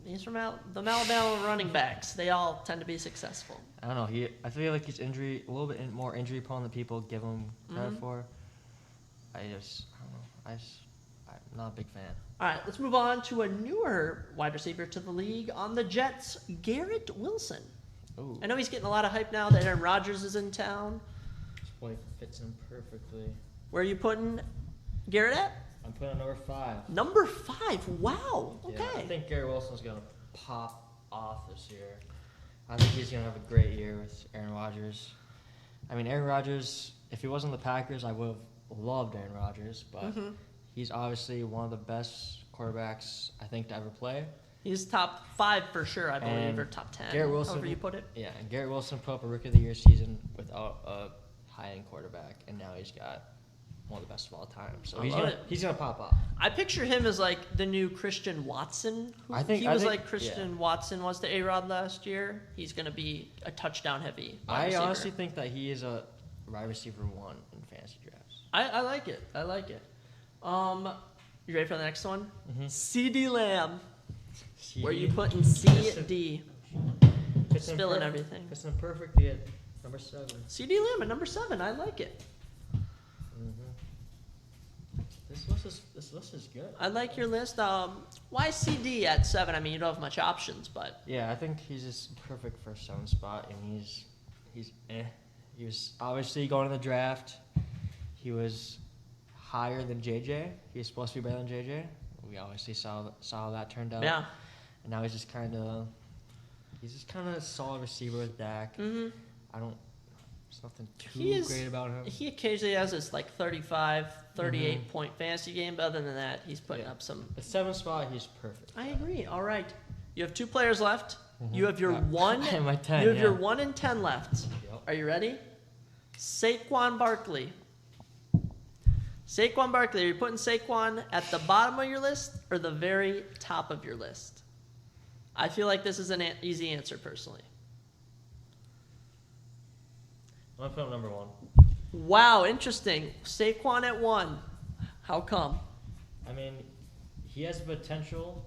he's from the Alabama running backs. They all tend to be successful. I don't know. I feel like he's a little bit more injury prone than people give him credit for. I don't know. I'm not a big fan. All right, let's move on to a newer wide receiver to the league on the Jets, Garrett Wilson. Ooh. I know he's getting a lot of hype now that Aaron Rodgers is in town. This play fits him perfectly. Where are you putting Garrett at? I'm putting number 5. Number 5. Wow. Okay. Yeah, I think Garrett Wilson's going to pop off this year. I think he's going to have a great year with Aaron Rodgers. I mean, Aaron Rodgers, if he wasn't the Packers, I would have loved Aaron Rodgers, but he's obviously one of the best quarterbacks, I think, to ever play. He's top 5 for sure, I believe, or top 10, Garrett Wilson, however you put it. Yeah, and Garrett Wilson put up a Rookie of the Year season without a high-end quarterback, and now he's got one of the best of all time. So he's gonna pop up. I picture him as like the new Christian Watson. Christian Watson was to A-Rod last year. He's gonna be a touchdown-heavy wide receiver. Honestly think that he is a wide receiver 1 in fantasy drafts. I like it. You ready for the next one? CeeDee Lamb. Where are you putting CD? Spilling everything. Fits him perfectly at number 7. CeeDee Lamb at number 7. I like it. This list is good. I like your list. Why CD at 7? I mean, you don't have much options, but yeah, I think he's just perfect for 7 spot, and he's He was obviously going to the draft. He was higher than JJ. He was supposed to be better than JJ. We obviously saw how that turned out. Yeah. And now he's just kind of a solid receiver with Dak. Mm-hmm. There's nothing too great about him. He occasionally has this 35, 38 point fantasy game, but other than that, he's putting up some. The 7th spot, he's perfect. I agree. All right. You have 2 players left. Mm-hmm. You have your your 1 and 10 left. Yep. Are you ready? Saquon Barkley. Are you putting Saquon at the bottom of your list or the very top of your list? I feel like this is an easy answer, personally. I'm going to put him number 1. Wow, interesting. Saquon at 1. How come? I mean, he has the potential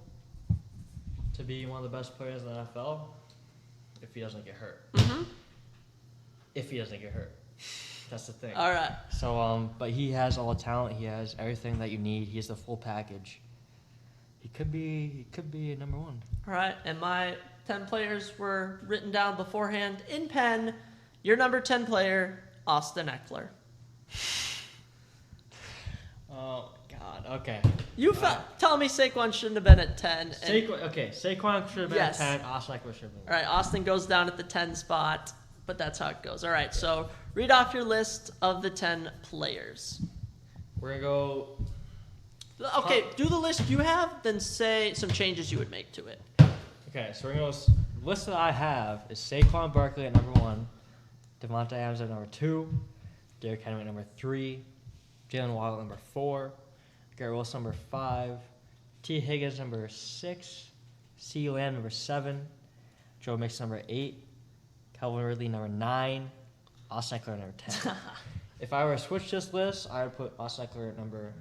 to be one of the best players in the NFL if he doesn't get hurt. Mm-hmm. If he doesn't get hurt. That's the thing. All right. So, but he has all the talent. He has everything that you need. He has the full package. He could be a number one. All right. And my 10 players were written down beforehand in pen. Your number 10 player, Austin Eckler. Oh, God. Okay. Tell me Saquon shouldn't have been at 10. Saquon should have been at 10. Austin Eckler should have been. All right, Austin goes down at the 10 spot, but that's how it goes. All right, so read off your list of the 10 players. We're going to go. Okay, do the list you have, then say some changes you would make to it. Okay, so we're going to go. The list that I have is Saquon Barkley at number 1, Devontae Adams at number 2, Derrick Henry at number 3, Jalen Waddle at number 4, Garrett Wilson number 5, T. Higgins number 6, C. Lamb number 7, Joe Mixon number 8, Calvin Ridley number 9, Austin Eckler number 10. If I were to switch this list, I would put Austin Eckler at number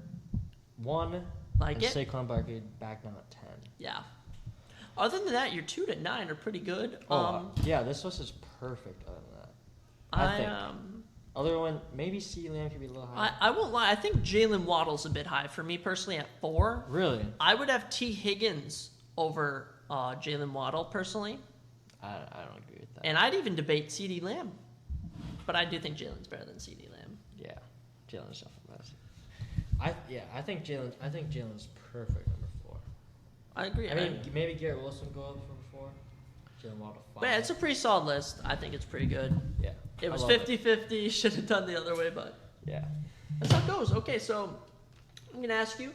1 and Saquon Barkley back down at 10. Yeah. Other than that, your 2 to 9 are pretty good. Yeah, this list is perfect other than that. I think. Other one, maybe C. Lamb could be a little higher. I won't lie. I think Jalen Waddle's a bit high for me personally at 4. Really? I would have T. Higgins over Jalen Waddle personally. I don't agree with that. And I'd even debate C.D. Lamb. But I do think Jalen's better than C.D. Lamb. Yeah, Jalen's definitely best. I think Jalen's perfect number 4. I agree. I mean, maybe Garrett Wilson go up from 4. Jalen Waddle 5. But yeah, it's a pretty solid list. I think it's pretty good. Yeah. It was 50-50. Should have done the other way, but yeah. That's how it goes. Okay, so I'm going to ask you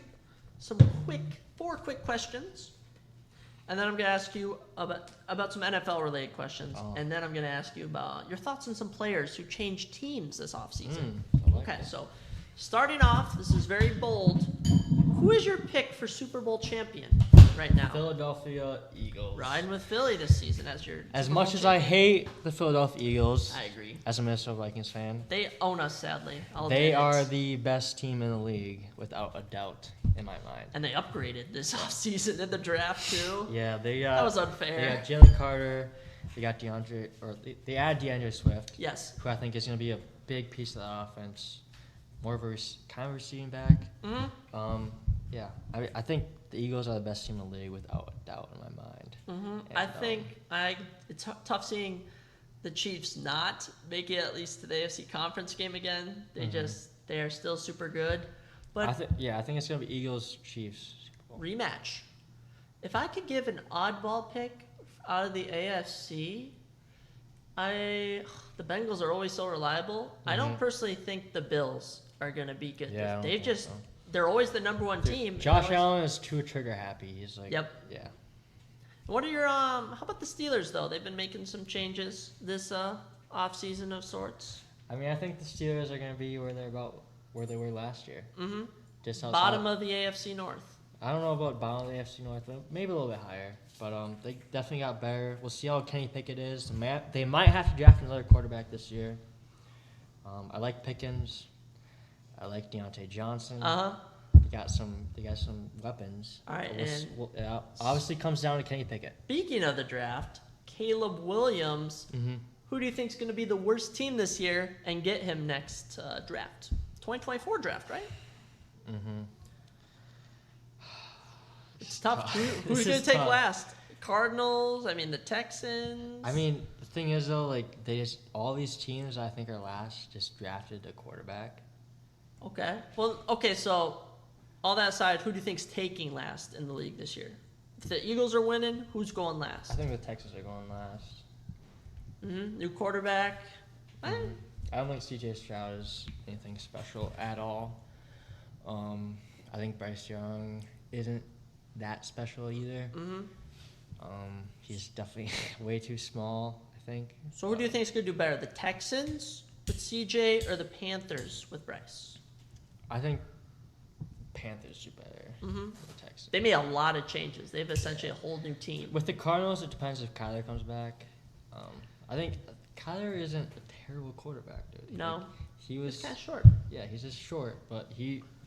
four quick questions. And then I'm going to ask you about some NFL-related questions. Oh. And then I'm going to ask you about your thoughts on some players who changed teams this offseason. Okay, so starting off, this is very bold. Who is your pick for Super Bowl champion right now? Philadelphia Eagles. Riding with Philly this season as your As much as I hate the Philadelphia Eagles, I agree. As a Minnesota Vikings fan, They own us, sadly. they are the best team in the league, without a doubt, in my mind. And they upgraded this offseason in the draft, too. Yeah, that was unfair. They got Jalen Carter. They got they add DeAndre Swift. Yes. Who I think is going to be a big piece of the offense. More of a kind of receiving back. Mm-hmm. Yeah, I think the Eagles are the best team in the league without a doubt in my mind. Mm-hmm. I think it's tough seeing the Chiefs not make it at least to the AFC Conference game again. They are still super good. But I think it's gonna be Eagles Chiefs rematch. If I could give an oddball pick out of the AFC, the Bengals are always so reliable. Mm-hmm. I don't personally think the Bills are gonna be good. Yeah, they're always the number one team. Josh Allen is too trigger happy. He's like, yep. Yeah. What are your how about the Steelers though? They've been making some changes this off season of sorts. I mean, I think the Steelers are going to be where they were last year. Mm-hmm. Just outside. Bottom of the AFC North. I don't know about bottom of the AFC North, but maybe a little bit higher. But they definitely got better. We'll see how Kenny Pickett is. They might have to draft another quarterback this year. I like Pickens. I like Deontay Johnson. They got some weapons. All right, it obviously comes down to Kenny Pickett. Speaking of the draft, Caleb Williams. Mm-hmm. Who do you think is going to be the worst team this year and get him next draft? 2024 draft, right? Mm-hmm. It's tough. Who's going to take last? Cardinals? I mean, the Texans? I mean, the thing is, though, like, all these teams I think are last just drafted a quarterback. Okay. Well, so all that aside, who do you think's taking last in the league this year? If the Eagles are winning, who's going last? I think the Texans are going last. Mm-hmm. New quarterback. Mm-hmm. I don't think C.J. Stroud is anything special at all. I think Bryce Young isn't that special either. Mm-hmm. He's definitely way too small, I think. So who do you think is going to do better, the Texans with C.J. or the Panthers with Bryce? I think Panthers do better than the Texans. They made a lot of changes. They have essentially a whole new team. With the Cardinals, it depends if Kyler comes back. I think Kyler isn't a terrible quarterback, dude. No. He was kind of short. Yeah, he's just short, but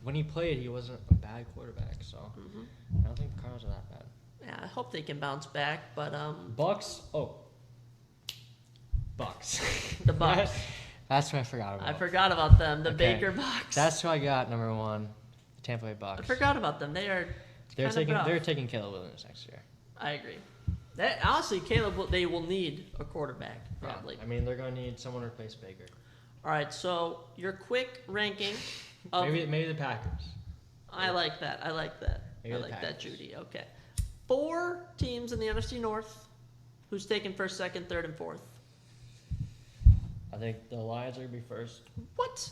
when he played, he wasn't a bad quarterback. So I don't think the Cardinals are that bad. Yeah, I hope they can bounce back, but Bucks. Oh, Bucks. The Bucks. That's what I forgot about. I forgot about them. The Okay. Baker Bucks. That's who I got number 1. The Tampa Bay Bucks. I forgot about them. They're taking Caleb Williams next year. I agree. Honestly, they will need a quarterback probably. Yeah. I mean, they're going to need someone to replace Baker. All right, so your quick ranking of maybe the Packers. I like that. Maybe I the like Packers. that, Judy. Okay. 4 teams in the NFC North. Who's taking first, second, third, and fourth? I think the Lions are going to be first. What?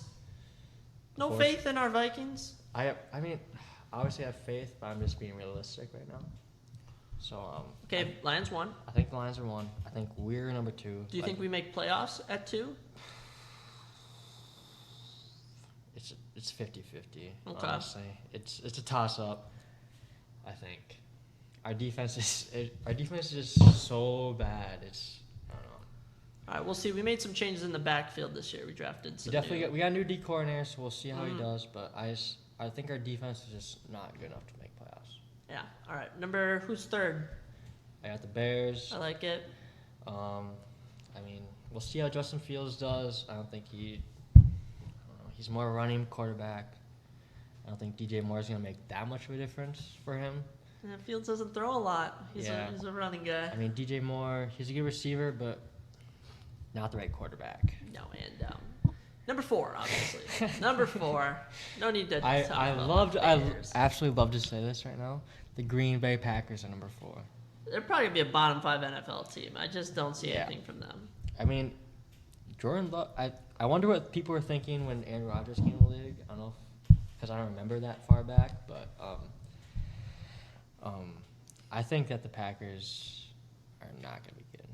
No Fourth. faith in our Vikings? I mean, obviously I have faith, but I'm just being realistic right now. So Okay, Lions 1. I think the Lions are 1. I think we're number 2. Do you think we make playoffs at 2? It's 50-50. Okay. Honestly, it's a toss up. I think our defense is just so bad. I don't know. All right, we'll see. We made some changes in the backfield this year. We drafted some. We got a new D coordinator, so we'll see how he does. But I think our defense is just not good enough to make playoffs. Yeah. All right. Who's third? I got the Bears. I like it. I mean, we'll see how Justin Fields does. I don't think he's more a running quarterback. I don't think DJ Moore is going to make that much of a difference for him. Yeah, Fields doesn't throw a lot. He's a running guy. I mean, DJ Moore, he's a good receiver, but not the right quarterback. No, and number 4, obviously. Number 4. No need to. I Bears. absolutely love to say this right now. The Green Bay Packers are number 4. They're probably gonna be a bottom 5 NFL team. I just don't see anything from them. I mean, Jordan Love. I wonder what people were thinking when Aaron Rodgers came to the league. I don't know, because I don't remember that far back, but I think that the Packers are not gonna be good.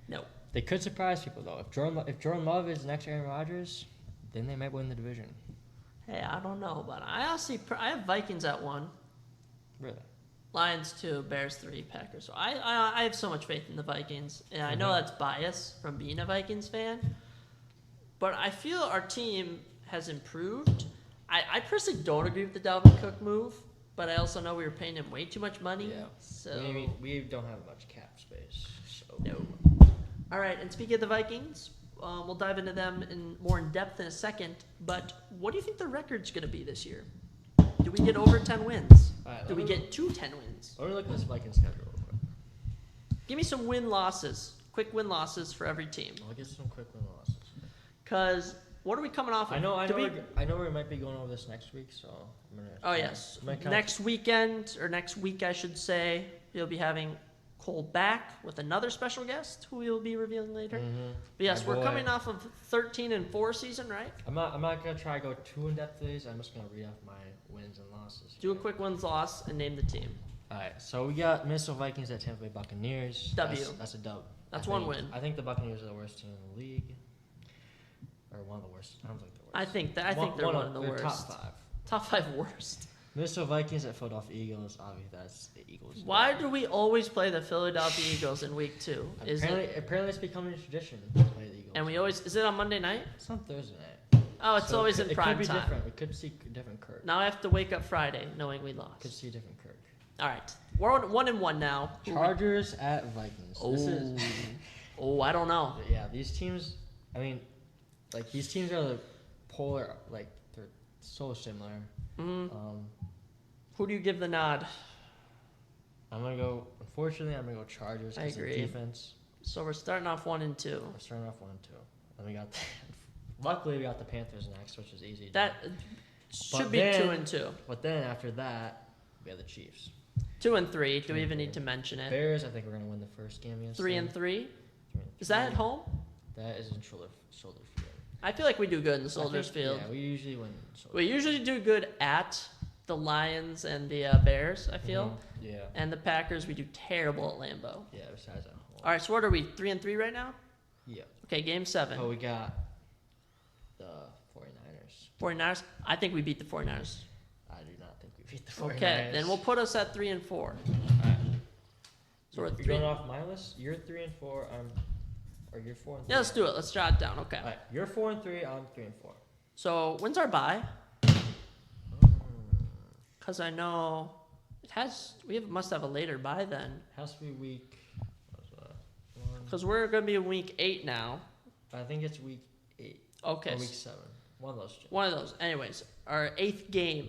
No. They could surprise people though. If Jordan Love is next to Aaron Rodgers, then they might win the division. Hey, I don't know, but I have Vikings at 1. Really? Lions 2, Bears 3, Packers. So I have so much faith in the Vikings, and I know that's bias from being a Vikings fan, but I feel our team has improved. I personally don't agree with the Dalvin Cook move, but I also know we were paying him way too much money. Yeah. So we don't have much cap space. So. No. All right, and speaking of the Vikings, we'll dive into them more in depth in a second, but what do you think the record's going to be this year? Do we get over 10 wins? Right, Do we get to 10 wins? Let me look at this Vikings schedule real quick. Give me some win-losses, quick win-losses for every team. I'll get some quick win losses. Because what are we coming off of? I know we might be going over this next week, so I'm gonna. Oh, yes. Next weekend, or next week, I should say, you'll be having Cole back with another special guest who we will be revealing later. Mm-hmm. But yes, My we're boy. coming off of 13-4 season, right? I'm not gonna try to go too in depth with these. I'm just gonna read off my wins and losses. Do a quick wins-loss and name the team. All right, so we got Minnesota Vikings at Tampa Bay Buccaneers. W. That's a dub. That's I one think- win. I think the Buccaneers are the worst team in the league, or one of the worst. I don't think they're worst. I think they're one of the they're worst. Top 5. Top 5 worst. Minnesota Vikings at Philadelphia Eagles. Obviously, that's the Eagles. Why do we always play the Philadelphia Eagles in week 2? Apparently, it's becoming a tradition to play the Eagles. And is it on Monday night? It's on Thursday night. Oh, it's So always in prime It could be time. different. We could see a different Kirk. Now I have to wake up Friday knowing we lost. Could see a different Kirk. All right, we're on 1-1 now. Chargers at Vikings. I don't know. Yeah, these teams. I mean, like these teams are the polar. Like they're so similar. Who do you give the nod? I'm gonna go. Unfortunately, I'm gonna go Chargers. I agree. Defense. So we're starting off 1-2. We're starting off 1-2. Then we got. Luckily, we got the Panthers next, which is easy. That should be 2-2. But then after that, we have the Chiefs. 2-3. Do we even need to mention it? Bears. I think we're gonna win the first game against 3-3. Is that at home? That is in Soldier Field. I feel like we do good in the Soldiers Field. Yeah, we usually win. We usually do good at the Lions and the Bears, I feel. Yeah. And the Packers, we do terrible at Lambeau. Yeah, besides at home. All right, so what are we, 3-3 right now? Yeah. Okay, game 7. Oh, we got the 49ers. 49ers? I think we beat the 49ers. I do not think we beat the 49ers. Okay, then we'll put us at 3-4. All right. So we're You're 3. going off my list? You're 3-4. Or you're 4-3. Yeah, let's do it. Let's jot it down. Okay. All right. You're 4-3. I'm 3-4. So when's our bye? Because I know must have a later bye then. Has to be week. Because we're going to be in week 8 now. I think it's week 8. Okay. Or week 7. One of those two. One of those. Anyways, our 8th game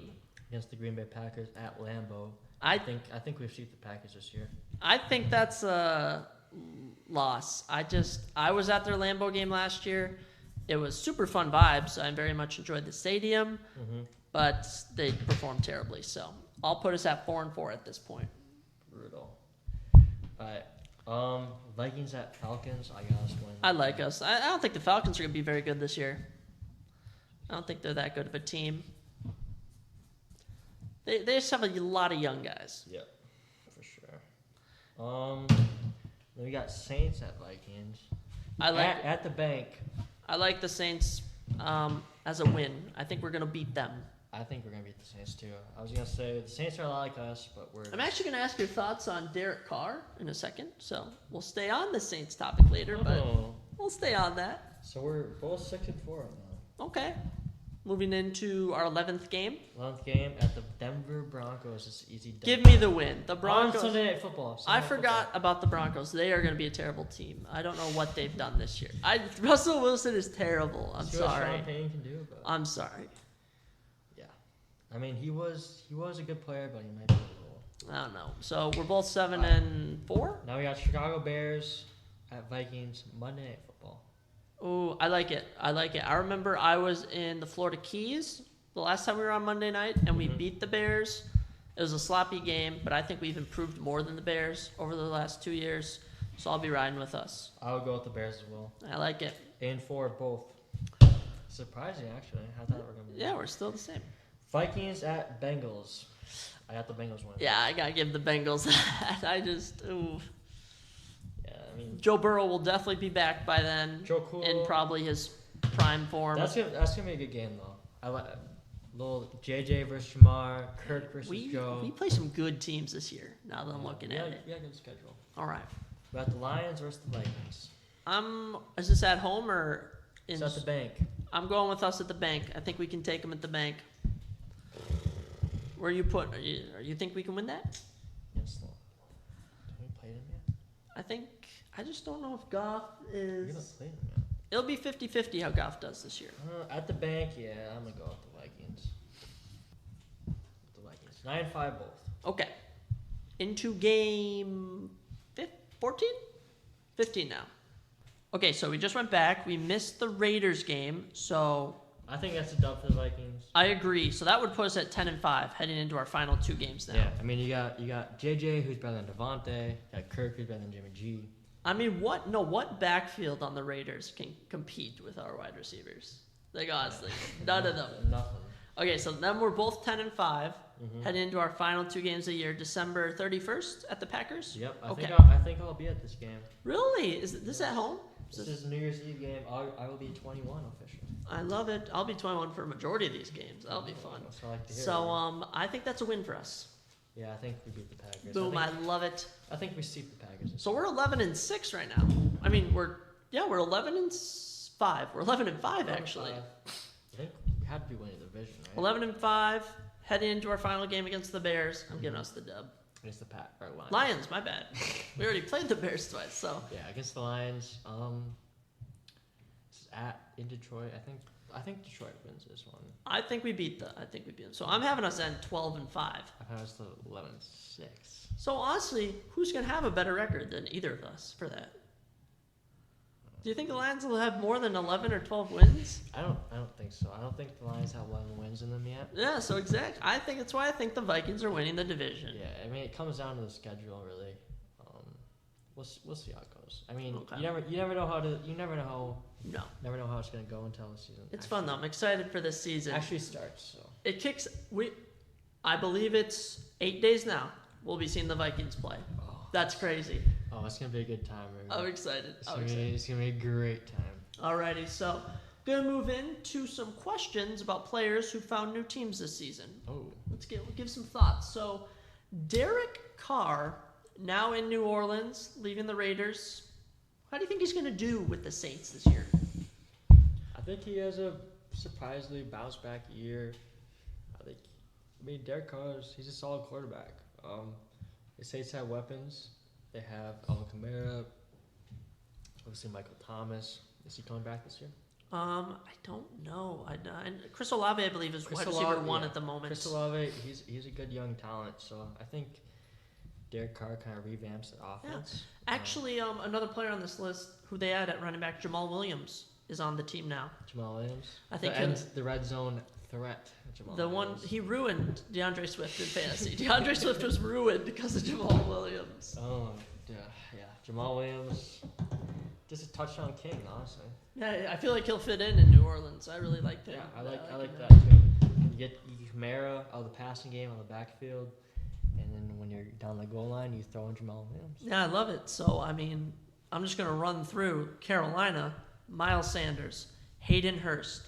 Against the Green Bay Packers at Lambeau. I think we've seen the Packers this year. I think that's a loss. I was at their Lambeau game last year. It was super fun vibes. I very much enjoyed the stadium, but they performed terribly. So I'll put us at 4-4 at this point. Brutal. Alright. Vikings at Falcons. I got us win. I like us. I don't think the Falcons are going to be very good this year. I don't think they're that good of a team. They just have a lot of young guys. Yep, for sure. Then we got Saints at Vikings. At the bank. I like the Saints as a win. I think we're going to beat them. I think we're going to beat the Saints too. I was going to say the Saints are a lot like us, but I'm actually going to ask your thoughts on Derek Carr in a second. So we'll stay on the Saints topic later, but we'll stay on that. So we're both 6-4 right now. Okay. Moving into our 11th game. 11th game at the Denver Broncos. It's easy. Give me the win. The Broncos. On Sunday Night Football. I forgot about the Broncos. They are going to be a terrible team. I don't know what they've done this year. Russell Wilson is terrible. I'm sorry. What Sean Payton can do, but I'm sorry. Yeah, I mean he was a good player, but he might be a little. I don't know. So we're both 7-4. Now we got Chicago Bears at Vikings Monday Night Football. Ooh, I like it. I remember I was in the Florida Keys the last time we were on Monday night, and we beat the Bears. It was a sloppy game, but I think we've improved more than the Bears over the last 2 years, so I'll be riding with us. I would go with the Bears as well. I like it. 8-4 both. Surprising, actually. I thought we were going to be. Yeah, we're still the same. Vikings at Bengals. I got the Bengals winning. Yeah, I got to give the Bengals that. Ooh. Yeah, I mean, Joe Burrow will definitely be back by then. Joe Cool. In probably his prime form. That's gonna be a good game though. I like little JJ versus Jamar, Kirk versus Joe. We play some good teams this year. Now that I'm looking at it. Yeah, good schedule. All right. We got the Lions versus the Vikings. Is this at home or in? It's at the bank. I'm going with us at the bank. I think we can take them at the bank. Where you put? You think we can win that? Yes. Have we played him yet? I just don't know if Goff is. We haven't played him yet. It'll be 50-50 how Goff does this year. At the bank, yeah, I'm gonna go with the Vikings. 9-5 both. Okay. Into game 14? 15 now. Okay, so we just went back. We missed the Raiders game, so I think that's a dub for the Vikings. I agree. So that would put us at 10-5 heading into our final 2 games now. Yeah, I mean you got JJ who's better than Devontae, you got Kirk who's better than Jimmy G. I mean, what backfield on the Raiders can compete with our wide receivers? Like honestly, none of them. Nothing. Okay, so then we're both 10-5, heading into our final 2 games of the year, December 31st at the Packers. Yep. Okay. I think I'll be at this game. Really? Is this at home? This is New Year's Eve game. I will be 21 officially. I love it. I'll be 21 for a majority of these games. That'll be fun. So I like to hear So I think that's a win for us. Yeah, I think we beat the Packers. Boom! I love it. I think we sweep the Packers. So we're 11-6 right now. I mean, we're 11-5. We're 11-5 actually. I think we had to be winning the division, right? 11-5, heading into our final game against the Bears. I'm giving us the dub. Against the Lions. Lions, my bad. We already played the Bears twice, so. Yeah, against the Lions. This is in Detroit. I think Detroit wins this one. I think we beat them. So I'm having us end 12-5. I've had us to 11-6. So honestly, who's gonna have a better record than either of us for that? Do you think the Lions will have more than 11 or 12 wins? I don't think so. I don't think the Lions have 11 wins in them yet. Yeah, so exactly. That's why I think the Vikings are winning the division. Yeah, I mean it comes down to the schedule really. We'll see how it goes. I mean, Okay. you never know how it's gonna go until the season. It's fun though. I'm excited for this season. Actually starts. So It kicks. I believe it's 8 days now. We'll be seeing the Vikings play. Oh. That's crazy. Oh, it's gonna be a good time. I'm excited. It's gonna be a great time. Alrighty, so gonna move into some questions about players who found new teams this season. Oh. Let's give some thoughts. So, Derek Carr, now in New Orleans, leaving the Raiders. How do you think he's gonna do with the Saints this year? I think he has a surprisingly bounce back year. Derek Carr, he's a solid quarterback. The Saints have weapons. They have Alvin Kamara. Obviously, Michael Thomas. Is he coming back this year? I don't know. And Chris Olave, I believe, is wide receiver 1 at the moment. Chris Olave, he's a good young talent, so I think Derek Carr kind of revamps the offense. Yeah. Actually, another player on this list who they had at running back, Jamal Williams, is on the team now. Jamal Williams? I think the red zone threat. Jamal Williams. He ruined DeAndre Swift in fantasy. DeAndre Swift was ruined because of Jamal Williams. Oh, yeah. Jamal Williams, just a touchdown king, honestly. Yeah, I feel like he'll fit in New Orleans. I really like him. Yeah, I like that too. You get Kamara out of the passing game on the backfield, and then when you're down the goal line, you throw in Jamal Williams. Yeah, I love it. So, I mean, I'm just going to run through Carolina, Miles Sanders, Hayden Hurst,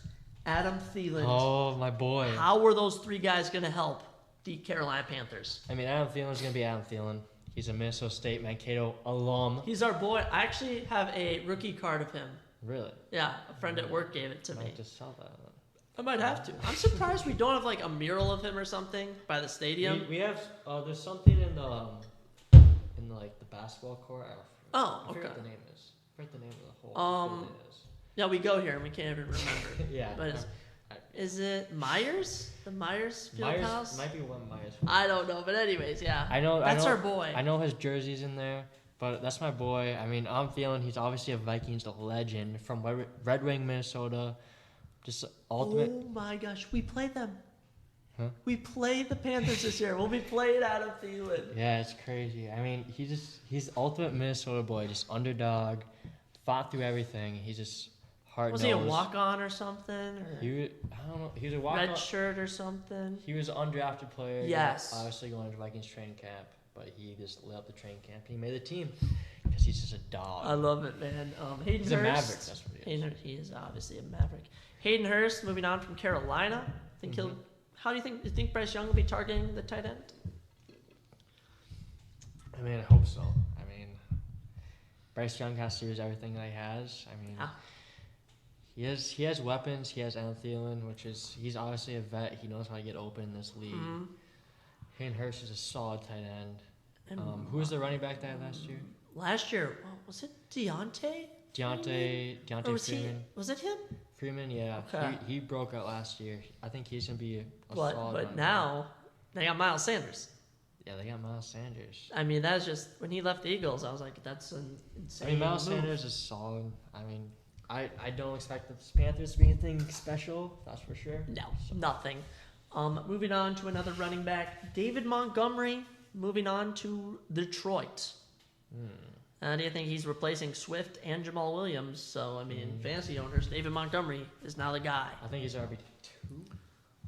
Adam Thielen. Oh, my boy. How were those 3 guys going to help the Carolina Panthers? I mean, Adam Thielen's going to be Adam Thielen. He's a Minnesota State Mankato alum. He's our boy. I actually have a rookie card of him. Really? Yeah, a friend at work gave it to me. I just saw that. I might have to. I'm surprised we don't have like a mural of him or something by the stadium. We have. There's something in the like the basketball court. I forget okay. what the name is. I forget the name of the whole building is. Yeah, we go here and we can't even remember. Yeah. But is it Myers? The Myers Fieldhouse? Might be one Myers. I don't know, but anyways, yeah. I know. That's our boy. I know his jersey's in there, but that's my boy. I mean, I'm feeling he's obviously a Vikings legend from Red Wing, Minnesota. Just ultimate. Oh my gosh, we play them. Huh? We played the Panthers this year. We'll be playing Adam Thielen. Yeah, it's crazy. I mean, he's ultimate Minnesota boy, just underdog, fought through everything. He's just hard. Was he a walk-on or something? Or I don't know. He was a walk-on. Red shirt or something. He was an undrafted player. Yes. Obviously going to Vikings training camp, but he just lit up the training camp. He made the team because he's just a dog. I love it, man. Hayden He's Hurst. a Maverick. That's what he is. He is obviously a Maverick. Hayden Hurst, moving on from Carolina. I think he'll. How do you think Bryce Young will be targeting the tight end? I mean, I hope so. I mean, Bryce Young has to use everything that he has. I mean, he has weapons. He has Adam Thielen, he's obviously a vet. He knows how to get open in this league. Mm-hmm. Hayden Hurst is a solid tight end. Who was the running back that last year? Last year, was it Deontay Freeman. Was it him? Freeman, yeah. Okay. He broke out last year. I think he's going to be a solid But now, they got Miles Sanders. Yeah, they got Miles Sanders. I mean, that's just, when he left the Eagles, I was like, that's an insane I mean, Miles move. Sanders is solid. I mean, I don't expect the Panthers to be anything special, that's for sure. No, nothing. Moving on to another running back, David Montgomery, moving on to Detroit. Do you think he's replacing Swift and Jamal Williams? So, I mean, fantasy owners, David Montgomery is now the guy. I think he's RB2.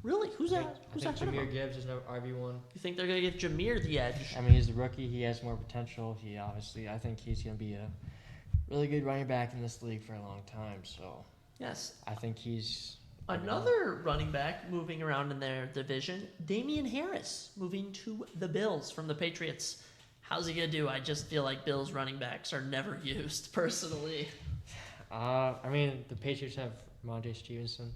Really? Who's that? I think Jahmyr Gibbs is RB1. You think they're going to give Jahmyr the edge? I mean, he's a rookie. He has more potential. I think he's going to be a really good running back in this league for a long time. So, yes. I think he's... Another running back moving around in their division, Damian Harris, moving to the Bills from the Patriots. How's he going to do? I just feel like Bills running backs are never used, personally. I mean, the Patriots have Ramondre Stevenson,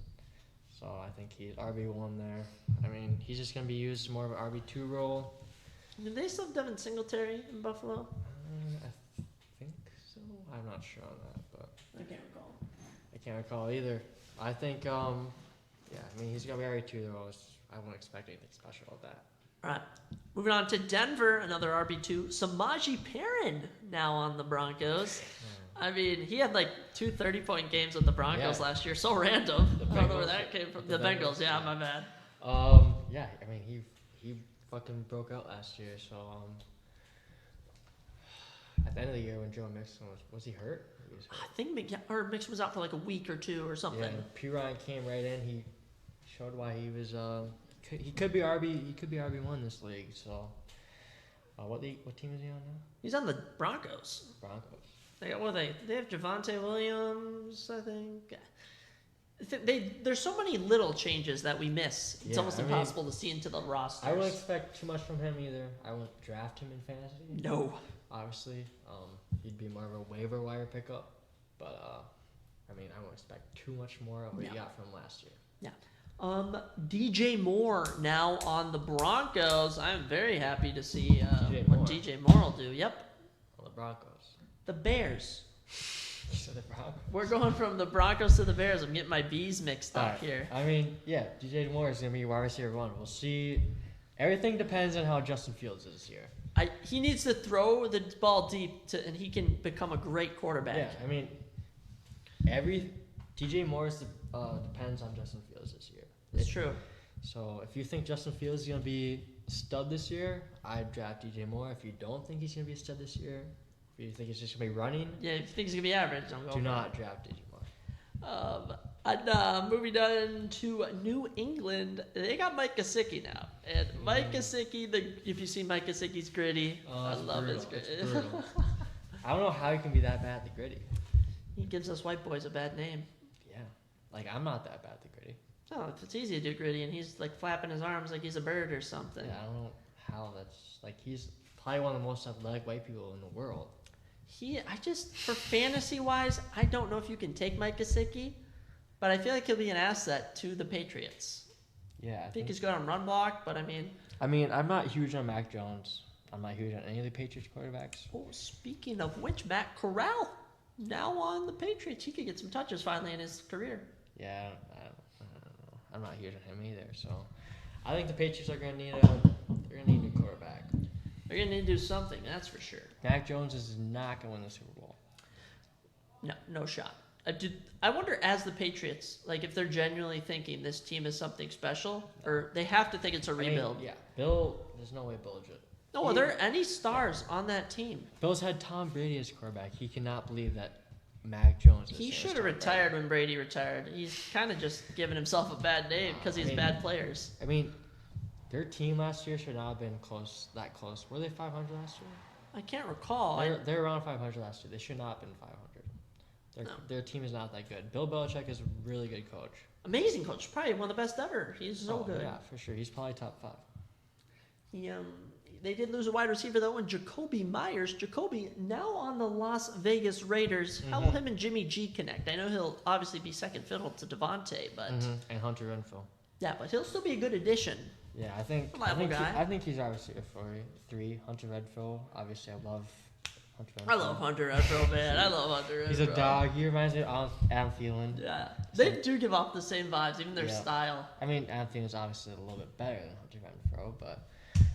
so I think he's RB1 there. I mean, he's just going to be used more of an RB2 role. Do they still have Devin Singletary in Buffalo? I think so. I'm not sure on that, but I can't recall. I can't recall either. I think, I mean, he's going to be RB2 though. I won't expect anything special of that. All right. Moving on to Denver, another RB2. Samaje Perrin now on the Broncos. I mean, he had like 2 30-point games with the Broncos last year. So random. I don't know where that came from. The Bengals, my bad. Yeah, I mean, he fucking broke out last year. So, at the end of the year when Joe Mixon was he hurt? I think Mixon was out for like a week or 2 or something. Yeah, P. Ryan came right in. He showed why he was... He could be RB1 this league. So, what team is he on now? He's on the Broncos. They have Javonte Williams, I think. There's so many little changes that we miss. It's almost impossible to see into the rosters. I wouldn't expect too much from him either. I wouldn't draft him in fantasy. No. Obviously, he'd be more of a waiver wire pickup. But I mean, I wouldn't expect too much more of what he got from last year. Yeah. DJ Moore now on the Broncos. I'm very happy to see what DJ Moore will do. Yep. On the Broncos. The Bears. So the Broncos. We're going from the Broncos to the Bears. I'm getting my B's mixed up here. I mean, yeah, DJ Moore is going to be wide receiver 1. We'll see. Everything depends on how Justin Fields is this year. He needs to throw the ball deep, and he can become a great quarterback. Yeah, I mean, DJ Moore depends on Justin Fields this year. It's true. So if you think Justin Fields is going to be a stud this year, I'd draft DJ Moore. If you don't think he's going to be a stud this year, if you think he's just going to be running, yeah, if you think he's going to be average, do not draft DJ Moore. And moving on to New England, they got Mike Gesicki now. And Mike Gesicki, if you see Mike Gesicki's gritty, I love his gritty. I don't know how he can be that bad at the gritty. He gives us white boys a bad name. Yeah. Like, I'm not that bad at the gritty. No, it's easy to do gritty, and he's like flapping his arms like he's a bird or something. Yeah, I don't know how that's like. He's probably one of the most athletic white people in the world. For fantasy wise, I don't know if you can take Mike Gesicki, but I feel like he'll be an asset to the Patriots. Yeah, I think he's good on run block, but I mean, I'm not huge on Mac Jones. I'm not huge on any of the Patriots quarterbacks. Oh, speaking of which, Matt Corral now on the Patriots. He could get some touches finally in his career. Yeah, I don't know. I'm not huge on him either. So, I think the Patriots are going to need a new quarterback. They're going to need to do something, that's for sure. Mac Jones is not going to win the Super Bowl. No shot. I wonder, as the Patriots, like if they're genuinely thinking this team is something special, or they have to think it's a rebuild. Yeah, Bill. There's no way Bill would. No, are there any stars on that team? Bill's had Tom Brady as quarterback. He cannot believe that Mac Jones. He should have retired when Brady retired. He's kind of just giving himself a bad name because he's bad players. I mean, their team last year should not have been that close. Were they 500 last year? I can't recall. They're around 500 last year. They should not have been 500. Their team is not that good. Bill Belichick is a really good coach. Amazing coach. Probably one of the best ever. He's so good. Yeah, for sure. He's probably top 5. They did lose a wide receiver, though, in Jacoby Myers. Jacoby now on the Las Vegas Raiders. How will him and Jimmy G connect? I know he'll obviously be second fiddle to Devontae, but... And Hunter Renfrow. Yeah, but he'll still be a good addition. Yeah, I think he's obviously a 3. Hunter Renfrow. Obviously, I love Hunter Renfrow. I love Hunter Renfrow, man. I love Hunter Renfrow. He's a dog. He reminds me of Adam Thielen. Yeah. They do give off the same vibes, even their style. I mean, Adam Thielen is obviously a little bit better than Hunter Renfrow, but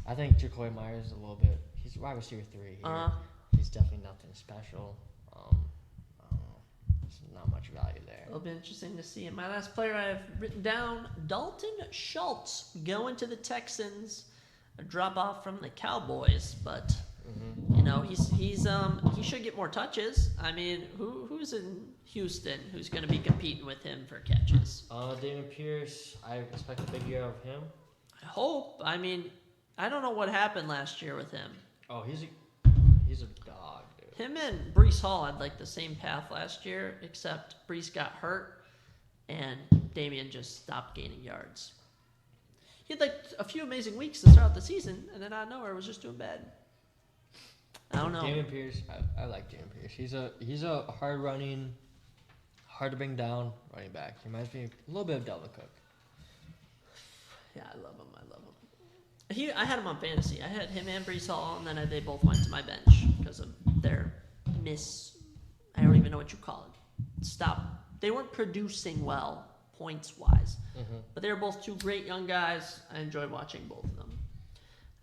I think Jacoby Myers is a little bit... He's wide receiver 3 here. He's definitely nothing special. I don't know. There's not much value there. It'll be interesting to see. And my last player I have written down, Dalton Schultz, going to the Texans. A drop off from the Cowboys, but he should get more touches. I mean, who's in Houston who's going to be competing with him for catches? Dameon Pierce. I expect a big year of him. I hope. I mean, I don't know what happened last year with him. Oh, he's a dog, dude. Him and Breece Hall had like the same path last year, except Breece got hurt and Dameon just stopped gaining yards. He had like a few amazing weeks to start out the season, and then out of nowhere was just doing bad. I don't know. Dameon Pierce, I like Dameon Pierce. He's a hard running, hard to bring down running back. He reminds me a little bit of Dalvin Cook. Yeah, I love him. I had him on fantasy. I had him and Breece Hall, and then they both went to my bench because of their I don't even know what you call it. They weren't producing well, points-wise. But they were both two great young guys. I enjoyed watching both of them.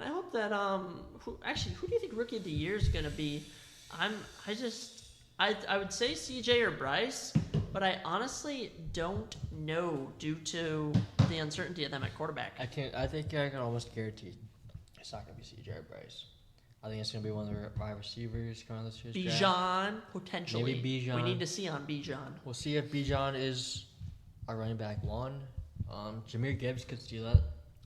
And I hope that, who do you think Rookie of the Year is going to be? I would say CJ or Bryce, but I honestly don't know due to the uncertainty of them at quarterback. I think I can almost guarantee it's not going to be CJ or Bryce. I think it's going to be one of the wide receivers going this year's draft. Bijan, potentially. Maybe Bijan. We need to see on Bijan. We'll see if Bijan is a running back 1. Jahmyr Gibbs could steal that.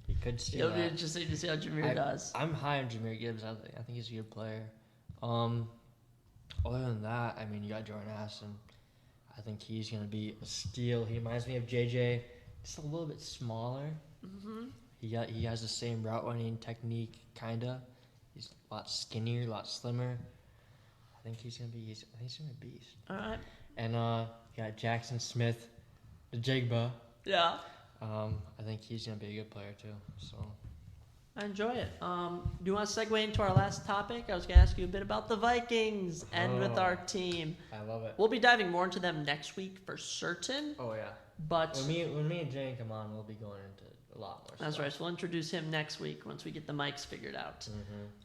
He could steal that. It'll be interesting to see how Jahmyr does. I'm high on Jahmyr Gibbs. I think he's a good player. Other than that, I mean, you got Jordan Addison. I think he's going to be a steal. He reminds me of JJ. Just a little bit smaller. He has the same route running technique, kind of. He's a lot skinnier, a lot slimmer. I think he's going to be a beast. All right. And you got Jackson Smith, the Jigba. Yeah. I think he's going to be a good player, too. So I enjoy it. Do you want to segue into our last topic? I was going to ask you a bit about the Vikings and with our team. I love it. We'll be diving more into them next week for certain. Oh, yeah. But when me and Jane come on, we'll be going into a lot more that's stuff. right. So we'll introduce him next week once we get the mics figured out.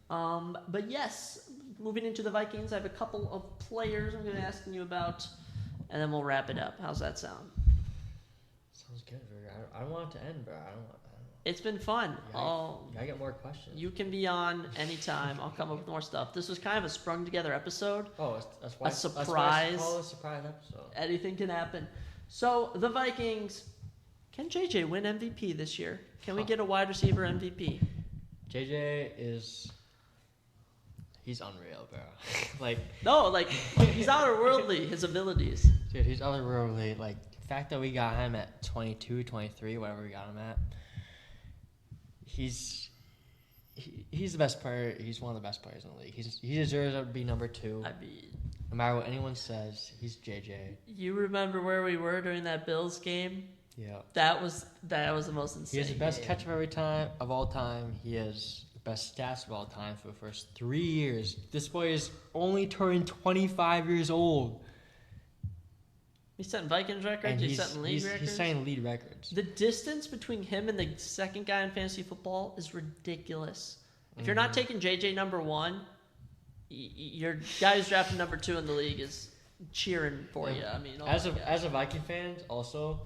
Mm-hmm. But yes, moving into the Vikings, I have a couple of players I'm going to be asking you about, and then we'll wrap it up. How's that sound? Sounds good. I don't want it to end, bro. I don't want. It's been fun. I get more questions. You can be on anytime. I'll come up with more stuff. This was kind of a sprung together episode. Oh, that's why. A surprise. That's why it's called a surprise episode. Anything can happen. So the Vikings, can JJ win MVP this year? Can we get a wide receiver MVP? JJ he's unreal, bro. He's otherworldly, his abilities. Dude, he's otherworldly. Like, the fact that we got him at 22, 23, whatever we got him at, he's the best player. He's one of the best players in the league. He deserves to be number 2. I mean, no matter what anyone says, he's JJ. You remember where we were during that Bills game? Yeah. That was the most insane. He has the best game. catch of all time. He has the best stats of all time for the first 3 years. This boy is only turning 25 years old. He's setting Vikings records. And he's setting league records. He's setting league records. The distance between him and the second guy in fantasy football is ridiculous. If you're not taking JJ number 1, your guy who's drafted number 2 in the league is cheering for you. I mean, as a Viking fan, also,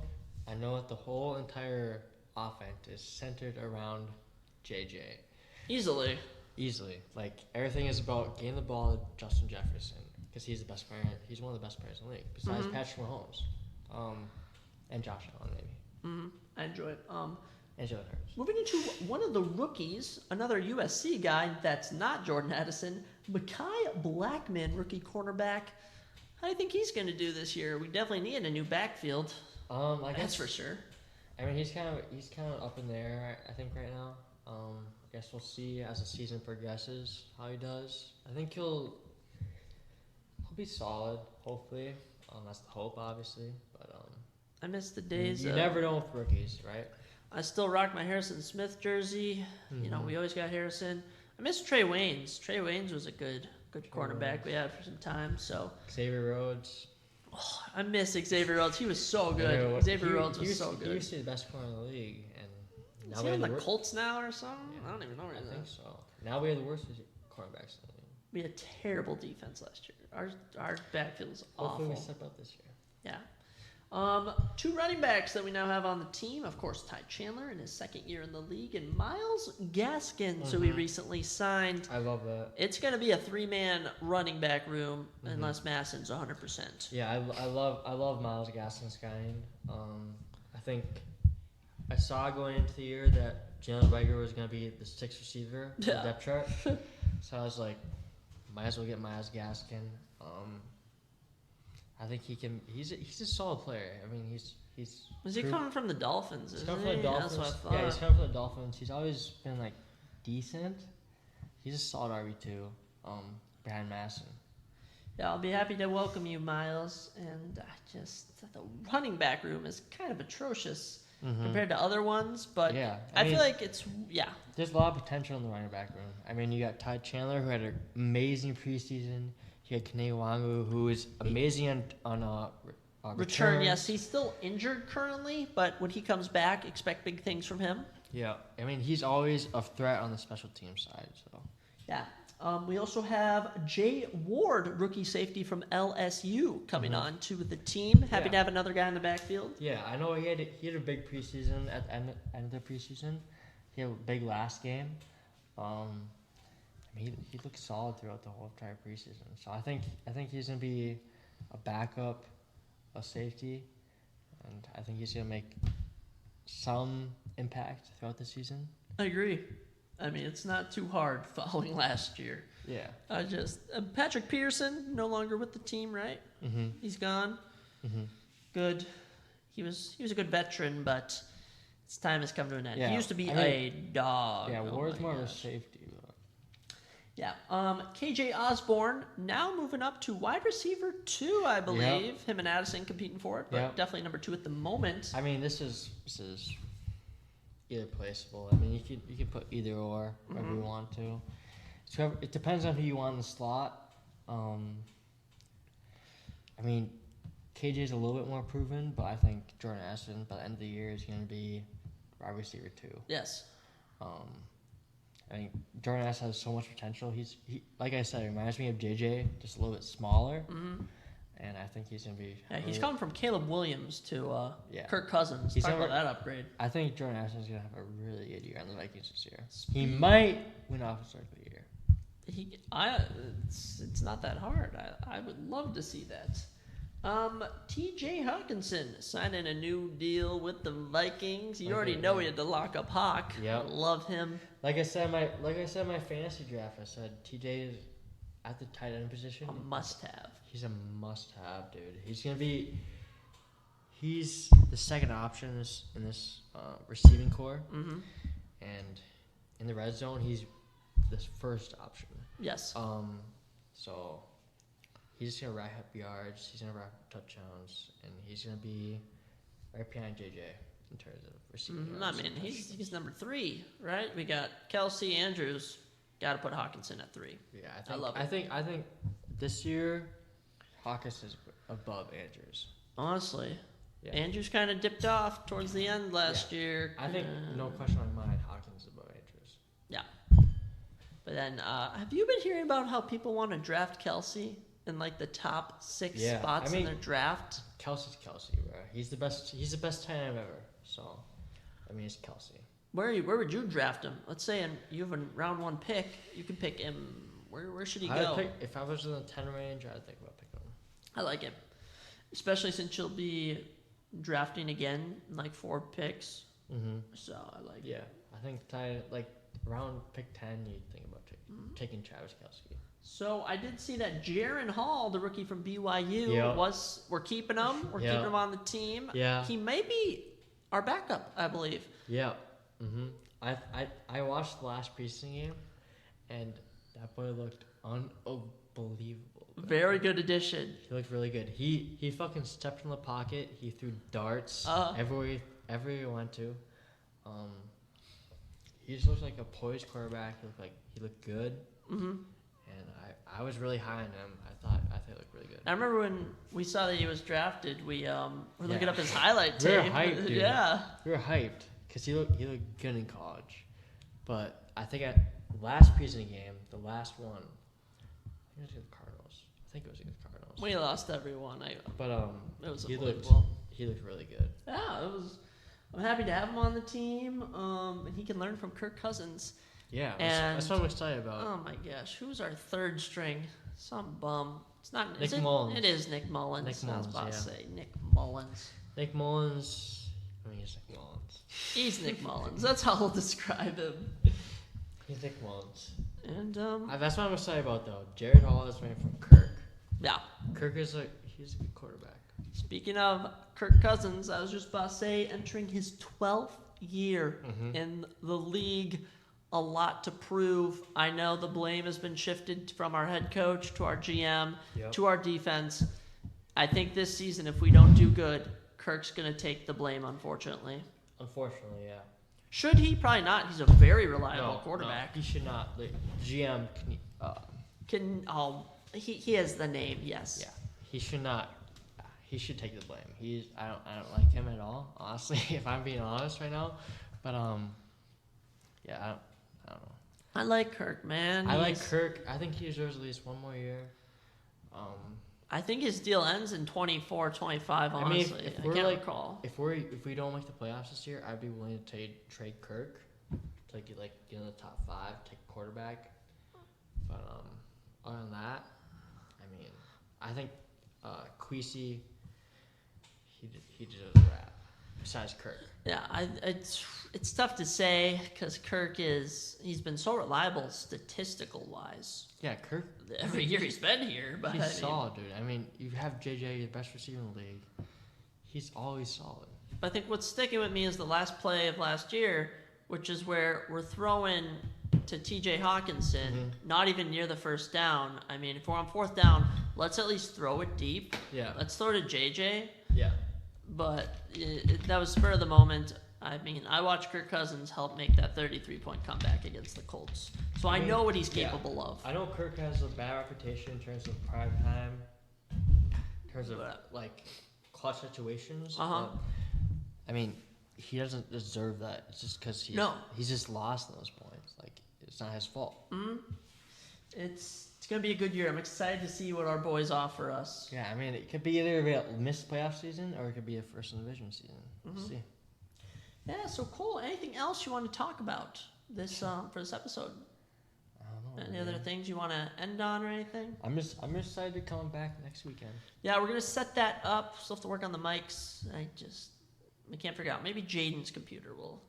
I know that the whole entire offense is centered around JJ. Easily. Like, everything is about getting the ball to Justin Jefferson. Because he's the best player. He's one of the best players in the league, besides Patrick Mahomes, and Josh Allen maybe. I enjoy it. And Jalen Hurts. Moving into one of the rookies, another USC guy that's not Jordan Addison, Mekhi Blackman, rookie cornerback. How do you think he's going to do this year? We definitely need a new backfield. I guess that's for sure. I mean, he's kind of up in the air, I think, right now. I guess we'll see as the season progresses how he does. I think he'll be solid, hopefully. That's the hope, obviously. But I miss the days. You never know with rookies, right? I still rock my Harrison Smith jersey. You know, we always got Harrison. I miss Trey Waynes. Trey Waynes was a good cornerback we had for some time. So Xavier Rhodes. Oh, I miss Xavier Rhodes. He was so good. Xavier Rhodes was so good. He used to be the best corner in the league, and is he on the Colts now or something? Yeah, I don't even know where I he's think at. so. Now we have the worst cornerbacks in the league. We had terrible defense last year. Our backfield was awful. Hopefully we step up this year. Yeah. 2 running backs that we now have on the team. Of course, Ty Chandler in his second year in the league, and Myles Gaskins, who we recently signed. I love that. It's going to be a 3-man running back room unless Masson's 100%. Yeah, I love Myles Gaskins guy. I think I saw going into the year that Jalen Reagor was going to be the 6th receiver in the depth chart. So I was like, might as well get Myles Gaskin. I think he can. He's a solid player. I mean, he's. Was he coming from the Dolphins? He's coming from the Dolphins. That's what I thought. Yeah, he's coming from the Dolphins. He's always been like decent. He's a solid RB2. Behind Masson. Yeah, I'll be happy to welcome you, Myles. And the running back room is kind of atrocious compared to other ones, but yeah, I feel like it's There's a lot of potential in the running back room. I mean, you got Ty Chandler, who had an amazing preseason. You had Kene Wangu, who is amazing on return. Yes, he's still injured currently, but when he comes back, expect big things from him. Yeah, I mean, he's always a threat on the special team side. So yeah. We also have Jay Ward, rookie safety from LSU, coming on to the team. Happy to have another guy in the backfield. Yeah, I know he had a big preseason at the end of the preseason. He had a big last game. He looked solid throughout the whole entire preseason. So I think he's gonna be a backup, a safety, and I think he's gonna make some impact throughout the season. I agree. I mean, it's not too hard following last year. Yeah. Patrick Pearson, no longer with the team, right? Mm-hmm. He's gone. Mm-hmm. Good. He was a good veteran, but his time has come to an end. Yeah. He used to be a dog. Yeah, Ward's more of a safety. Yeah. KJ Osborne now moving up to wide receiver 2, I believe. Yep. Him and Addison competing for it, but definitely number 2 at the moment. I mean, this is irreplaceable. I mean, you can put either or wherever you want to. So it depends on who you want in the slot. I mean, KJ's a little bit more proven, but I think Jordan Addison by the end of the year is going to be wide receiver 2. Yes. I think Jordan Addison has so much potential. He like I said, he reminds me of JJ, just a little bit smaller. And I think he's going to be... Yeah, he's coming from Caleb Williams to Kirk Cousins. Talk about that upgrade. I think Jordan Addison's going to have a really good year on the Vikings this year. He might win Offensive Rookie of the Year. It's not that hard. I would love to see that. T.J. Hawkinson signing a new deal with the Vikings. You already know he had to lock up Hawk. Yep. Love him. Like I said, my fantasy draft, I said T.J. is at the tight end position. A must-have. He's a must-have, dude. He's the second option in this receiving core. And in the red zone, he's this first option. Yes. So he's just gonna rack up yards. He's gonna rack up touchdowns, and he's gonna be right behind JJ in terms of receiving yards. I mean, he's number 3, right? We got Kelsey, Andrews. Got to put Hawkinson at 3. Yeah, I love it. I think this year Hawkins is above Andrews. Honestly, yeah. Andrews kind of dipped off towards the end last year. I think no question in my mind, Hawkins is above Andrews. Yeah. But then, have you been hearing about how people want to draft Kelsey in like the top 6 spots in their draft? Kelsey's Kelsey, bro. He's the best tight end ever. So, I mean, it's Kelsey. Where would you draft him? Let's say you have a round 1 pick. You can pick him. Where should he go? If I was in the 10 range, I'd think about picking him. I like him, especially since you'll be drafting again in like 4 picks. So I like. Yeah, I think around pick 10, you'd think about taking Travis Kelce. So I did see that Jaron Hall, the rookie from BYU, we're keeping him. We're keeping him on the team. Yeah. He may be our backup, I believe. Yeah. I watched the last preseason game, and that boy looked unbelievable. Very good addition. He looked really good. He fucking stepped in the pocket. He threw darts everywhere he went to. He just looked like a poised quarterback. He looked good. And I was really high on him. I thought he looked really good. I remember when we saw that he was drafted, we were looking up his highlight tape. We were hyped, dude. Yeah. We were hyped because he looked good in college. But I think at last preseason game, the last one, I think it was against the Cardinals. We lost everyone. It was unbelievable. He looked really good. Yeah, I'm happy to have him on the team, and he can learn from Kirk Cousins. Yeah, that's what I'm excited about. Oh my gosh, who's our 3rd string? Some bum. It's not Nick Mullins. It is Nick Mullins. I was about to say Nick Mullins. Nick Mullins. I mean, he's Nick Mullins. He's Nick Mullins. That's how we'll describe him. He's Nick Mullins. And that's what I'm excited about, though. Jared Hall is made from Kirk. Yeah. Kirk he's a good quarterback. Speaking of Kirk Cousins, I was just about to say, entering his 12th year in the league. A lot to prove. I know the blame has been shifted from our head coach to our GM to our defense. I think this season, if we don't do good, Kirk's going to take the blame, unfortunately. Unfortunately, yeah. Should he? Probably not. He's a very reliable quarterback. No, he should not. The GM he has the name, yes. Yeah. He should not. He should take the blame. I don't like him at all, honestly, if I'm being honest right now. But yeah, I don't know. I like Kirk, man. I like Kirk. I think he deserves at least one more year. I think his deal ends in 24, 25, honestly. I can't recall. If we don't make the playoffs this year, I'd be willing to trade Kirk to get in the top 5, take a quarterback. But other than that, I mean, I think Kwesi, he deserves a wrap. Besides Kirk. Yeah, it's tough to say because Kirk he's been so reliable statistical wise. Yeah, Kirk. Every year he's been here, but he's solid, dude. I mean, you have JJ, the best receiver in the league. He's always solid. But I think what's sticking with me is the last play of last year, which is where we're throwing to T.J. Hawkinson, not even near the first down. I mean, if we're on 4th down, let's at least throw it deep. Yeah. Let's throw to JJ. Yeah. But that was spur of the moment. I mean, I watched Kirk Cousins help make that 33-point comeback against the Colts. So I know what he's capable of. I know Kirk has a bad reputation in terms of prime time, in terms of, like, clutch situations. Uh-huh. But, I mean, he doesn't deserve that. It's just because he's just lost those points. Like, it's not his fault. Mm-hmm. It's going to be a good year. I'm excited to see what our boys offer us. Yeah, I mean, it could be either a missed playoff season or it could be a first division season. We'll see. Yeah, so Cole, anything else you want to talk about this for this episode? I don't know. Any other things you want to end on or anything? I'm just excited to come back next weekend. Yeah, we're gonna set that up. Still have to work on the mics. I can't figure out. Maybe Jaden's computer will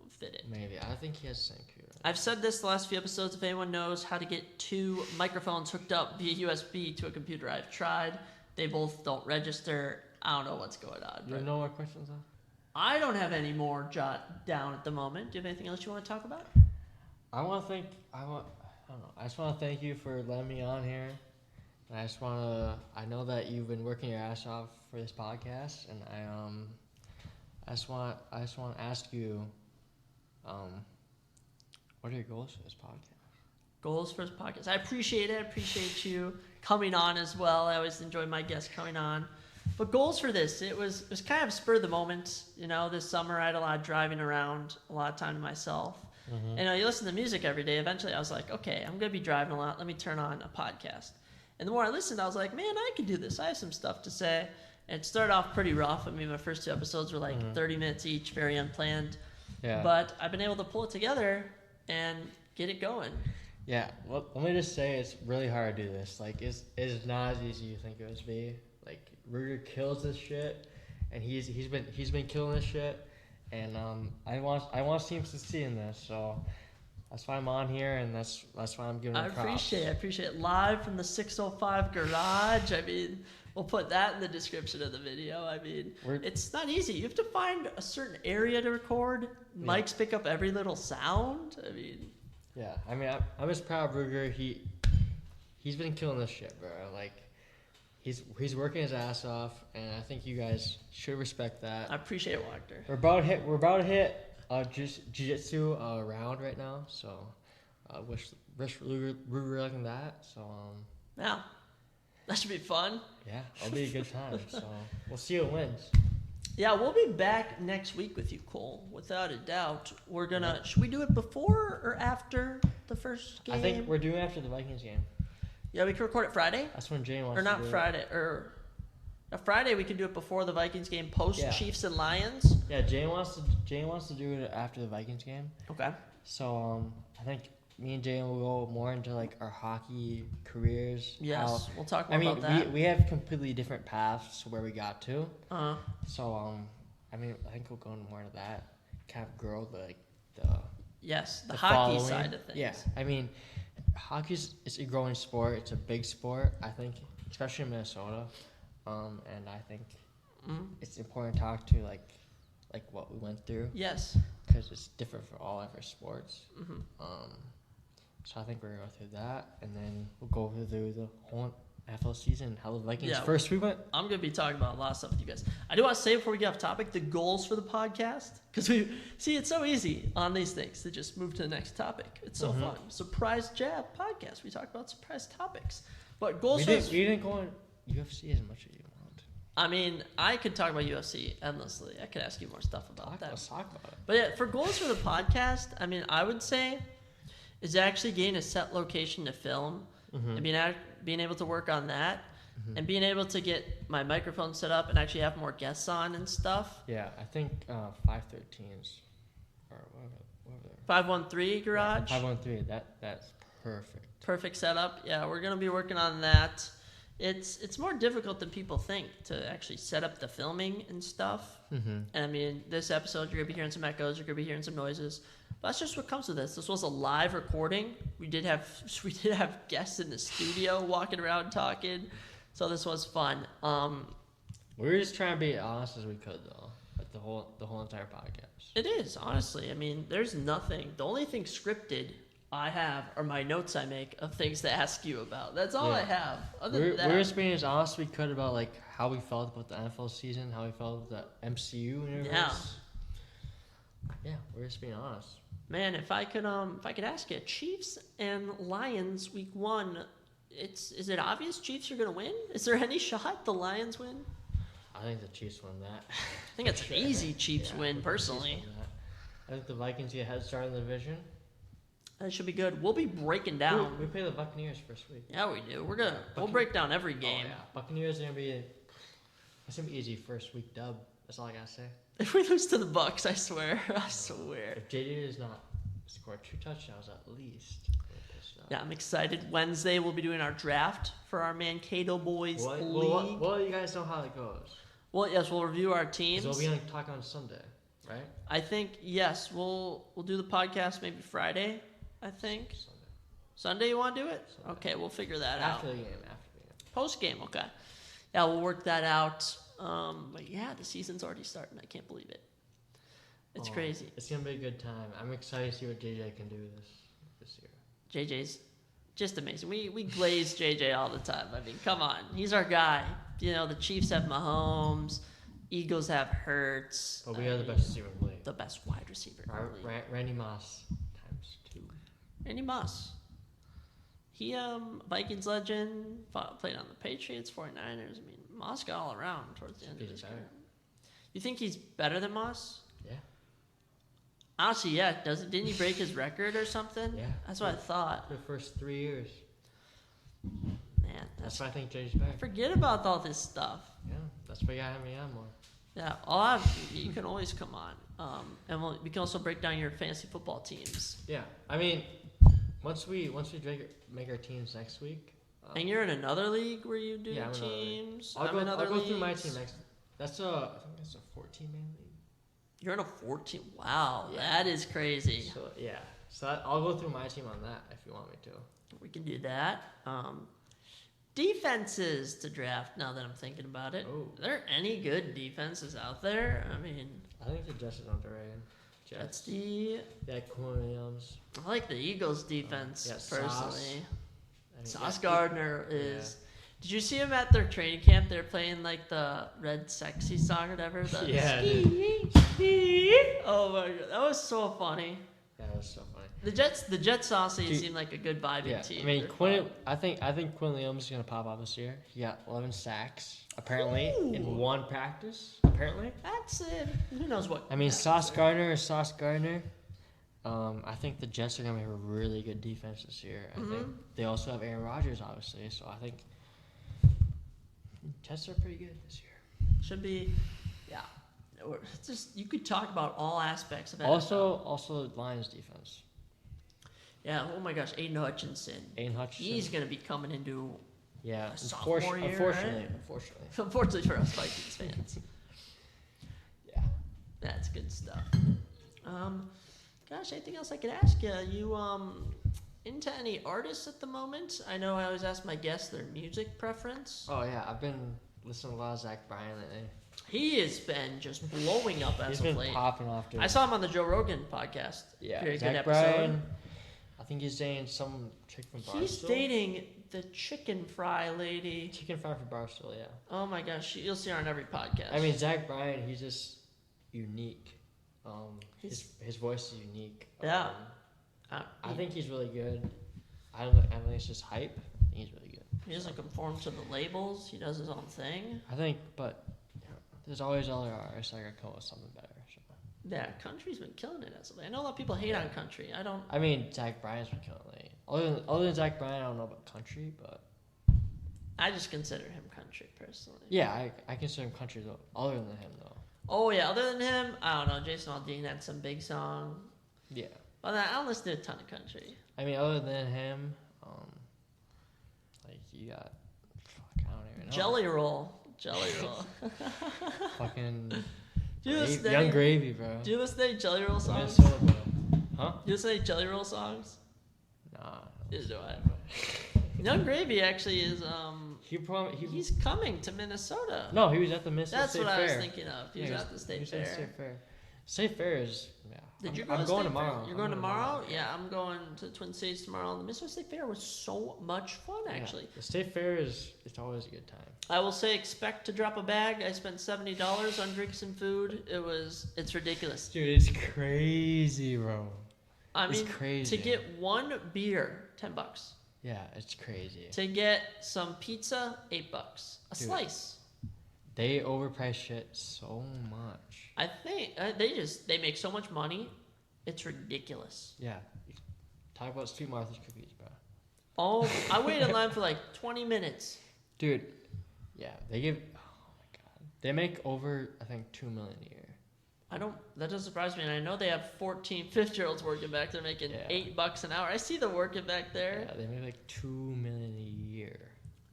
fit it. Maybe. I think he has the same computer. I've said this the last few episodes. If anyone knows how to get 2 microphones hooked up via USB to a computer, I've tried. They both don't register. I don't know what's going on. You have no more questions, though? I don't have any more jot down at the moment. Do you have anything else you want to talk about? I just want to thank you for letting me on here. And I know that you've been working your ass off for this podcast, and I just want to ask you, what are your goals for this podcast? Goals for this podcast. I appreciate it. I appreciate you coming on as well. I always enjoy my guests coming on. But goals for this, it was kind of spur of the moment. You know, this summer I had a lot of driving around, a lot of time to myself. Mm-hmm. And you listen to music every day. Eventually I was like, okay, I'm going to be driving a lot. Let me turn on a podcast. And the more I listened, I was like, man, I could do this. I have some stuff to say. And it started off pretty rough. I mean, my first 2 episodes were like 30 minutes each, very unplanned. Yeah. But I've been able to pull it together and get it going. Yeah. Well, let me just say it's really hard to do this. Like, it's not as easy as you think it would be. Like, Ruger kills this shit, and he's been killing this shit, and I want teams to see in this, so that's why I'm on here, and that's why I'm giving it props. I appreciate it. Live from the 605 garage. I mean, we'll put that in the description of the video. I mean, it's not easy. You have to find a certain area to record. Mics pick up every little sound. I mean, yeah. I mean, I'm just proud of Ruger. He's been killing this shit, bro. Like. He's working his ass off, and I think you guys should respect that. I appreciate Wachter. We're about to hit jiu-jitsu round right now, so wish Ruger liking that. So yeah, that should be fun. Yeah, it'll be a good time. So we'll see who wins. Yeah, we'll be back next week with you, Cole, without a doubt. We're gonna. Should we do it before or after the first game? I think we're doing it after the Vikings game. Yeah, we can record it Friday. That's when Jane wants to do it. Or not Friday. Or Friday, we can do it before the Vikings game, post Chiefs and Lions. Yeah, Jane wants to do it after the Vikings game. Okay. So I think me and Jane will go more into like our hockey careers. Yes, we'll talk more about that. We have completely different paths to where we got to. So I think we'll go more into that. Kind of grow the hockey following. Side of things. Yeah, I mean. Hockey's a growing sport. It's a big sport, I think, especially in Minnesota. And I think it's important to talk to like what we went through. Yes. Because it's different for all of our sports. Mm-hmm. So I think we're gonna go through that, and then we'll go through the whole NFL season, how the Vikings first we went. I'm going to be talking about a lot of stuff with you guys. I do want to say before we get off topic, the goals for the podcast, because it's so easy on these things to just move to the next topic. It's so fun. Surprise Jab podcast. We talk about surprise topics. But goals you didn't go on UFC as much as you want. I mean, I could talk about UFC endlessly. I could ask you more stuff about that. Let's talk about it. But yeah, for goals for the podcast, I mean, I would say is actually getting a set location to film. And being able to work on that and being able to get my microphone set up and actually have more guests on and stuff. Yeah, I think 513s or whatever. 513 garage? 513, that's perfect. Perfect setup. Yeah, we're going to be working on that. It's more difficult than people think to actually set up the filming and stuff. And I mean, this episode, you're going to be hearing some echoes, you're going to be hearing some noises. But that's just what comes with this. This was a live recording. We did have guests in the studio walking around talking. So this was fun. We were just trying to be as honest as we could, though, like the whole entire podcast. It is, honestly. I mean, there's nothing. The only thing scripted I have are my notes I make of things to ask you about. That's all I have. Other than that, we're just being as honest as we could about like how we felt about the NFL season, how we felt about the MCU universe. Yeah. just being honest. Man, if I could ask you, Chiefs and Lions week 1, is it obvious Chiefs are gonna win? Is there any shot the Lions win? I think the Chiefs won that. I think it's an easy Chiefs win, personally. I think the Vikings get a head start in the division. That should be good. We'll be breaking down. We play the Buccaneers first week. Yeah, we do. We'll break down every game. Oh, yeah. Buccaneers are gonna be easy first week dub. That's all I gotta say. If we lose to the Bucks, I swear. I swear. If JJ does not score 2 touchdowns at least. Yeah, I'm excited. Wednesday we'll be doing our draft for our Mankato Boys League. Well, you guys know how it goes. Well, yes, we'll review our teams. So we'll be on talk on Sunday, right? I think yes. We'll do the podcast maybe Friday. I think. Sunday you want to do it? Sunday. Okay, we'll figure that out. After the game. Post game, okay. Yeah, we'll work that out. But yeah, the season's already starting. I can't believe it. It's crazy. It's gonna be a good time. I'm excited to see what JJ can do this year. JJ's just amazing. We glaze JJ all the time. I mean, come on, he's our guy. You know, the Chiefs have Mahomes, Eagles have Hurts. But we have the best receiver in the league. The best wide receiver in the league. Randy Moss ×2. Randy Moss. He Vikings legend, played on the Patriots, 49ers. I mean, Moss got all around towards the end of his career. You think he's better than Moss? Yeah. Honestly, yeah. Didn't he break his record or something? Yeah. That's what I thought. For the first 3 years. Man, that's why I think Jay's back. Forget about all this stuff. Yeah, that's why you gotta have me on more. Yeah, you can always come on. And we can also break down your fantasy football teams. Yeah, I mean, once we make our teams next week. And you're in another league where you do teams. I'll go through my team next. I think that's a 14-man league. You're in a 14. Wow, yeah. That is crazy. So I'll go through my team on that if you want me to. We can do that. Defenses to draft. Now that I'm thinking about it, Are there any good defenses out there? I mean, I think the Jets is underrated. Jets. Yeah, Williams. I like the Eagles' defense personally. Sauce Yeah. Gardner is. Yeah. Did you see him at their training camp? They're playing like the Red Sexy song or whatever. Oh my god, that was so funny. Yeah, that was so funny. The Jets honestly seem like a good vibing team. I mean, I think Quinn Williams is gonna pop off this year. He got 11 sacks apparently in one practice. Apparently, that's it. Who knows what? I mean, Sauce Gardner is Sauce Gardner. I think the Jets are gonna have a really good defense this year. I think they also have Aaron Rodgers, obviously. So I think Jets are pretty good this year. Should be, yeah. It's just you could talk about all aspects of it. Also Lions defense. Yeah. Oh my gosh, Aiden Hutchinson. He's gonna be coming into. Yeah. A sophomore year, Unfortunately for us Vikings fans. Yeah. That's good stuff. Gosh, anything else I could ask you? You into any artists at the moment? I know I always ask my guests their music preference. Oh yeah, I've been listening to a lot of Zach Bryan lately. He has been just blowing up as of late. He's been popping off. Dude. I saw him on the Joe Rogan podcast. Yeah, very Zach good Bryan, episode. I think he's dating some chick from Barstool. He's dating the chicken fry lady. Chicken fry from Barstool, yeah. Oh my gosh, you'll see her on every podcast. I mean, Zach Bryan, he's just unique. His voice is unique. Yeah. I think he's really good. I don't think it's just hype. I think he's really good. He doesn't conform to the labels. He does his own thing. I think, but there's always other artists that are come with something better. So. Yeah, country's been killing it as of late. I know a lot of people hate on country. I mean, Zach Bryan's been killing it. Other than Zach Bryan, I don't know about country, but I just consider him country personally. Yeah, I consider him country though. Other than him though. Oh yeah, other than him, I don't know. Jason Aldean had some big song. Yeah. But I don't listen to a ton of country. I mean, other than him, like you got, I don't even know. Jelly Roll. Fucking Young Gravy, bro. Do you listen to Jelly Roll songs? Minnesota, huh? Do you listen to Jelly Roll songs? Nah. Neither do I. Young Gravy actually is he's coming to Minnesota. No, he was at the Minnesota That's State what Fair. I was thinking of. He was at the State Fair. State Fair is, yeah. Did you go I'm to going State tomorrow. Fair? You're going tomorrow? Yeah, I'm going to Twin Cities tomorrow. The Minnesota State Fair was so much fun, actually. Yeah, the State Fair it's always a good time. I will say, expect to drop a bag. I spent $70 on drinks and food. It's ridiculous. Dude, it's crazy, bro. It's crazy. To get one beer, $10. Yeah, it's crazy. To get some pizza, $8. A Dude, slice. They overprice shit so much. I think they make so much money. It's ridiculous. Yeah. Talk about Sweet Martha's cookies, bro. Oh, I waited in line for like 20 minutes. Dude, yeah, oh my God. They make over, I think, $2 million a year. That doesn't surprise me. And I know they have 14, 15-year-olds working back there making $8 an hour. I see them working back there. Yeah, they make like $2 million a year.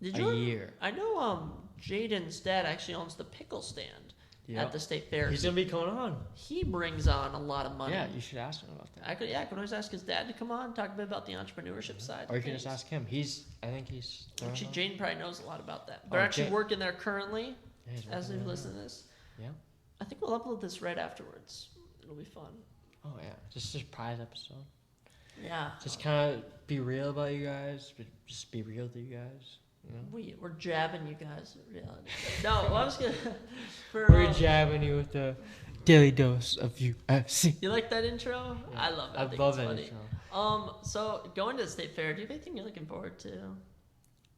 A year. I know Jaden's dad actually owns the pickle stand at the State Fair. He's going to be coming on. He brings on a lot of money. Yeah, you should ask him about that. I could always ask his dad to come on, talk a bit about the entrepreneurship side. Or you can just ask him. I think he's... Actually, Jaden probably knows a lot about that. They're actually working there currently as they listen to this. Yeah. I think we'll upload this right afterwards. It'll be fun. Oh, yeah. Just a surprise episode. Yeah. Just kind of be real about you guys. But just be real to you guys. You know? We're jabbing you guys in reality. No, well, I was going to... We're jabbing you with the daily dose of UFC. You like that intro? Yeah. I love that. I love that intro. So going to the State Fair, do you have anything you're looking forward to?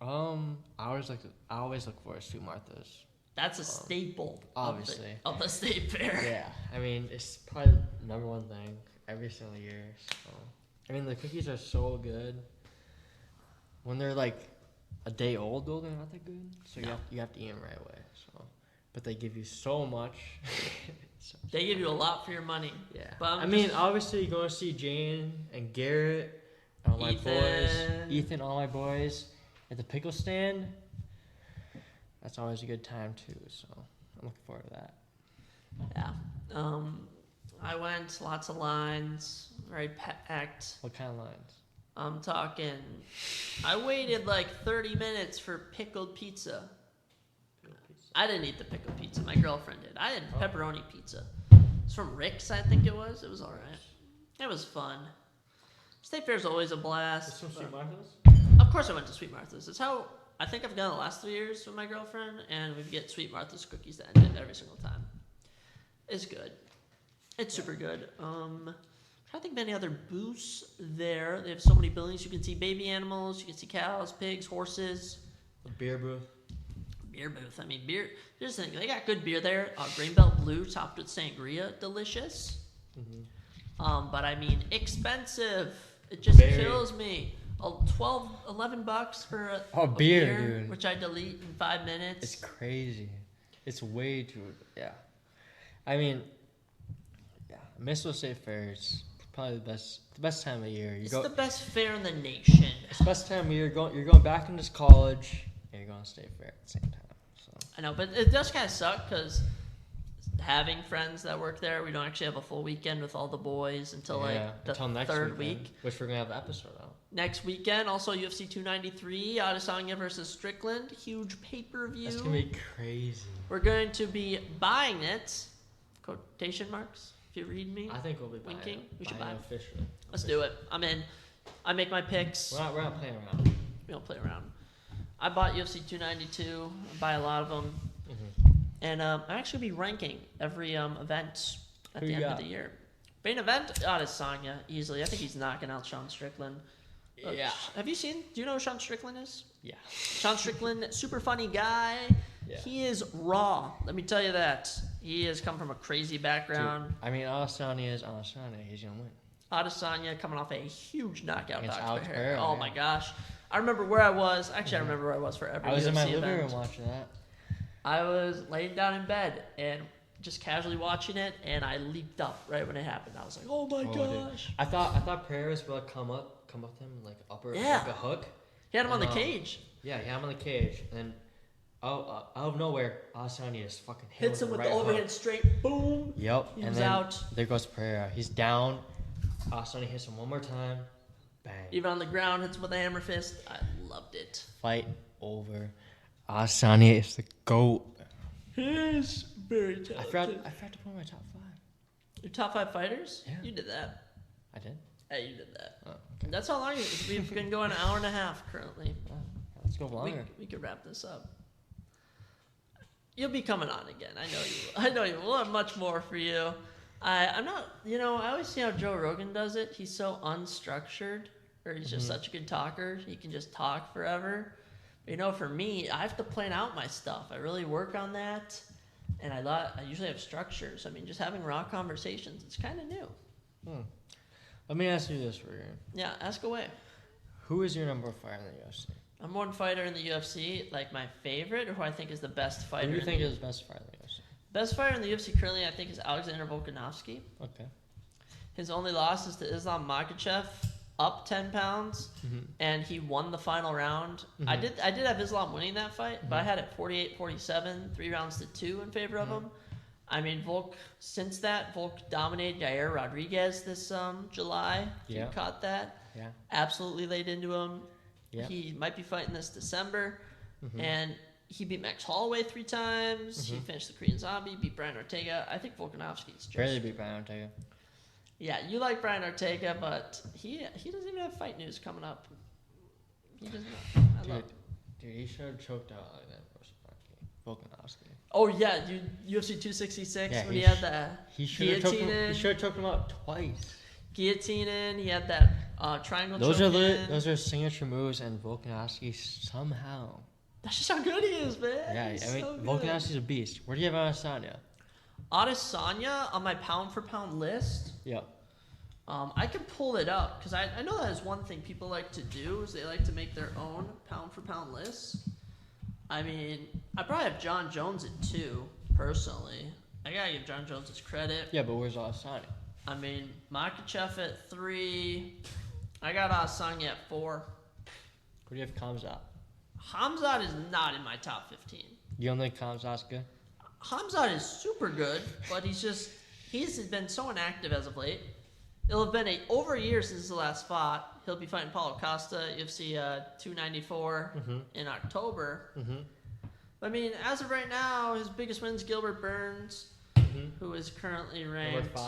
I always look forward to Sweet Martha's. That's a staple, obviously, of the State Fair. Yeah, I mean it's probably the number one thing every single year. So, I mean the cookies are so good. When they're like a day old, though, they're not that good. So you have to eat them right away. So, but they give you so much. They give you a lot for your money. Yeah. But obviously you're going to see Jane and Garrett, and all my boys, Ethan, all my boys at the pickle stand. That's always a good time too. So I'm looking forward to that. Yeah. I went, lots of lines, very packed. What kind of lines? I'm talking, I waited like 30 minutes for pickled pizza. I didn't eat the pickled pizza. My girlfriend did. I had pepperoni pizza. It's from Rick's, I think it was. It was all right. It was fun. State Fair's always a blast. It's from Sweet Martha's? Of course I went to Sweet Martha's. It's how I think I've gone the last 3 years with my girlfriend, and we get Sweet Martha's cookies to end it every single time. It's good. It's super good. I think of any other booths there. They have so many buildings. You can see baby animals. You can see cows, pigs, horses. A beer booth. Beer booth. I mean, beer. Here's the thing. They got good beer there. Greenbelt Blue topped with sangria. Delicious. Mm-hmm. But I mean, expensive. It just kills me. $11 for a beer, dude. Which I delete in 5 minutes. It's crazy. It's way too... Yeah. I mean... Yeah. Minnesota State Fair is probably the best time of year. The best fair in the nation. It's the best time of year. You're going back into college, and you're going to State Fair at the same time. So. I know, but it does kind of suck because having friends that work there, we don't actually have a full weekend with all the boys until next third week. Which we're going to have an episode out. Next weekend, also UFC 293, Adesanya versus Strickland. Huge pay-per-view. That's going to be crazy. We're going to be buying it. Quotation marks, if you read me. I think we'll be winking. We should buy it. Officially. Let's do it. I'm in. I make my picks. We're not playing around. We don't play around. I bought UFC 292. I buy a lot of them. Mm-hmm. And I'm actually be ranking every event at the end of the year. Main event, Adesanya, easily. I think he's knocking out Sean Strickland. Yeah. Do you know who Sean Strickland is? Yeah. Sean Strickland, super funny guy. Yeah. He is raw. Let me tell you that. He has come from a crazy background. Dude, I mean, Adesanya is Adesanya. He's going to win. Adesanya coming off a huge knockout. Alex Pereira. Oh, my gosh. I remember where I was. Actually, I remember where I was for every UFC event. I was in my living room watching that. I was laying down in bed and just casually watching it, and I leaped up right when it happened. I was like, "Oh my gosh!" Dude. I thought Pereira was going to come up to him like upper, like a hook. He had him on the cage. Yeah, he had him on the cage, and then out of nowhere, Adesanya just fucking hits him with the overhand straight. Boom. Yep. He was out. There goes Pereira. He's down. Adesanya hits him one more time. Bang. Even on the ground, hits him with a hammer fist. I loved it. Fight over. Adesanya is the GOAT. He is very talented. I forgot to put him in my top 5. Your top 5 fighters? Yeah. You did that. I did? Hey, you did that. Oh, okay. That's how long we've been going, an hour and a half currently. Oh, let's go longer. We could wrap this up. You'll be coming on again. I know you will. We'll have much more for you. I'm not, I always see how Joe Rogan does it. He's so unstructured, or he's just such a good talker. He can just talk forever. But, for me, I have to plan out my stuff. I really work on that. And I usually have structures. I mean, just having raw conversations, it's kind of new. Let me ask you this, Ruger. Yeah, ask away. Who is your number 5 in the UFC? Number 1 fighter in the UFC, like my favorite, or who I think is the best fighter? Who do you think is the best fighter in the UFC? Best fighter in the UFC currently, I think, is Alexander Volkanovski. Okay. His only loss is to Islam Makhachev, up 10 pounds, and he won the final round. I did have Islam winning that fight, but I had it 48-47, 3 rounds to 2 in favor of him. I mean, Volk dominated Yair Rodriguez this July. Yeah. You caught that. Yeah. Absolutely laid into him. Yeah. He might be fighting this December. And he beat Max Holloway 3 times. He finished the Korean Zombie, beat Brian Ortega. I think Volkanovski's just... Barely beat Brian Ortega. Yeah, you like Brian Ortega, but he doesn't even have fight news coming up. He doesn't. I love it. Dude, he should have choked out Volkanovski. Oh yeah, UFC 266 Yeah, when he had the guillotine in. He should have choked him out twice. Guillotine in. He had that triangle. Those are signature moves, and Volkanovski somehow. That's just how good he is, man. Yeah, He's I mean, so good. Volkanovski's a beast. Where do you have Adesanya? Adesanya on my pound for pound list. Yep. I could pull it up because I know that is one thing people like to do is they like to make their own pound for pound lists. I mean, I probably have John Jones at 2 personally. I gotta give John Jones his credit. Yeah, but where's Adesanya? I mean, Makhachev at 3. I got Adesanya at 4. Where do you have Khamzat? Khamzat is not in my top 15. You don't think Khamzat's good? Khamzat is super good, but he's been so inactive as of late. It'll have been over a year since the last fought. He'll be fighting Paulo Costa, UFC 294 in October. But, I mean, as of right now, his biggest win's Gilbert Burns, who is currently ranked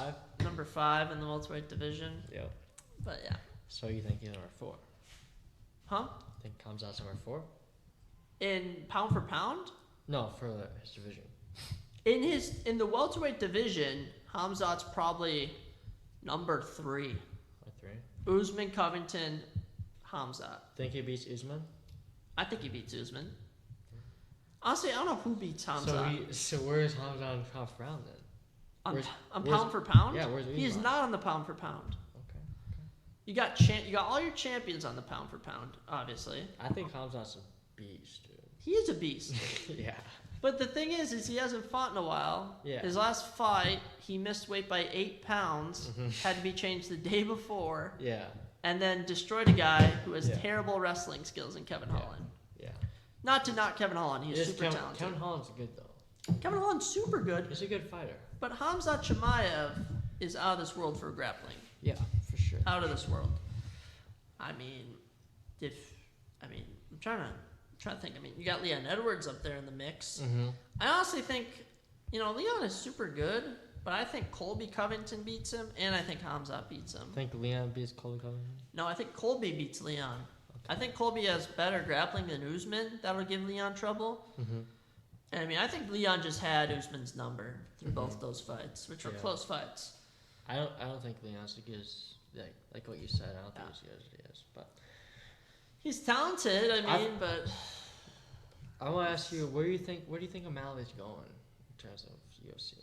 number 5 in the welterweight division. Yep. But, yeah. So you think he's number 4? Huh? Think Khamzat's number 4? In pound for pound? No, for his division. In the welterweight division, Khamzat's probably number 3. Or 3? Usman, Covington, Khamzat. Think he beats Usman? I think he beats Usman. Honestly, I don't know who beats Khamzat. So where is Khamzat on pound for pound then? On pound for pound? Yeah, where's Usman? He is not on the pound for pound. Okay. You got all your champions on the pound for pound, obviously. I think Khamzat's a beast, dude. He is a beast. Yeah. But the thing is he hasn't fought in a while. Yeah. His last fight, he missed weight by 8 pounds, had to be changed the day before. Yeah. And then destroyed a guy who has terrible wrestling skills in Kevin Holland. Yeah. Not to knock Kevin Holland, he's super talented. Kevin Holland's good though. Kevin Holland's super good. He's a good fighter. But Khamzat Chimaev is out of this world for grappling. Yeah, for sure. Out of this world. I mean, I'm trying to think. I mean, you got Leon Edwards up there in the mix. I honestly think, Leon is super good, but I think Colby Covington beats him, and I think Khamzat beats him. Think Leon beats Colby Covington? No, I think Colby beats Leon. Okay. I think Colby has better grappling than Usman. That'll give Leon trouble. And I mean, I think Leon just had Usman's number through both those fights, which were close fights. I don't think Leon's as good as like what you said. I don't think he's as good as he is, but he's talented. But I want to ask you, where do you think O'Malley's going in terms of UFC?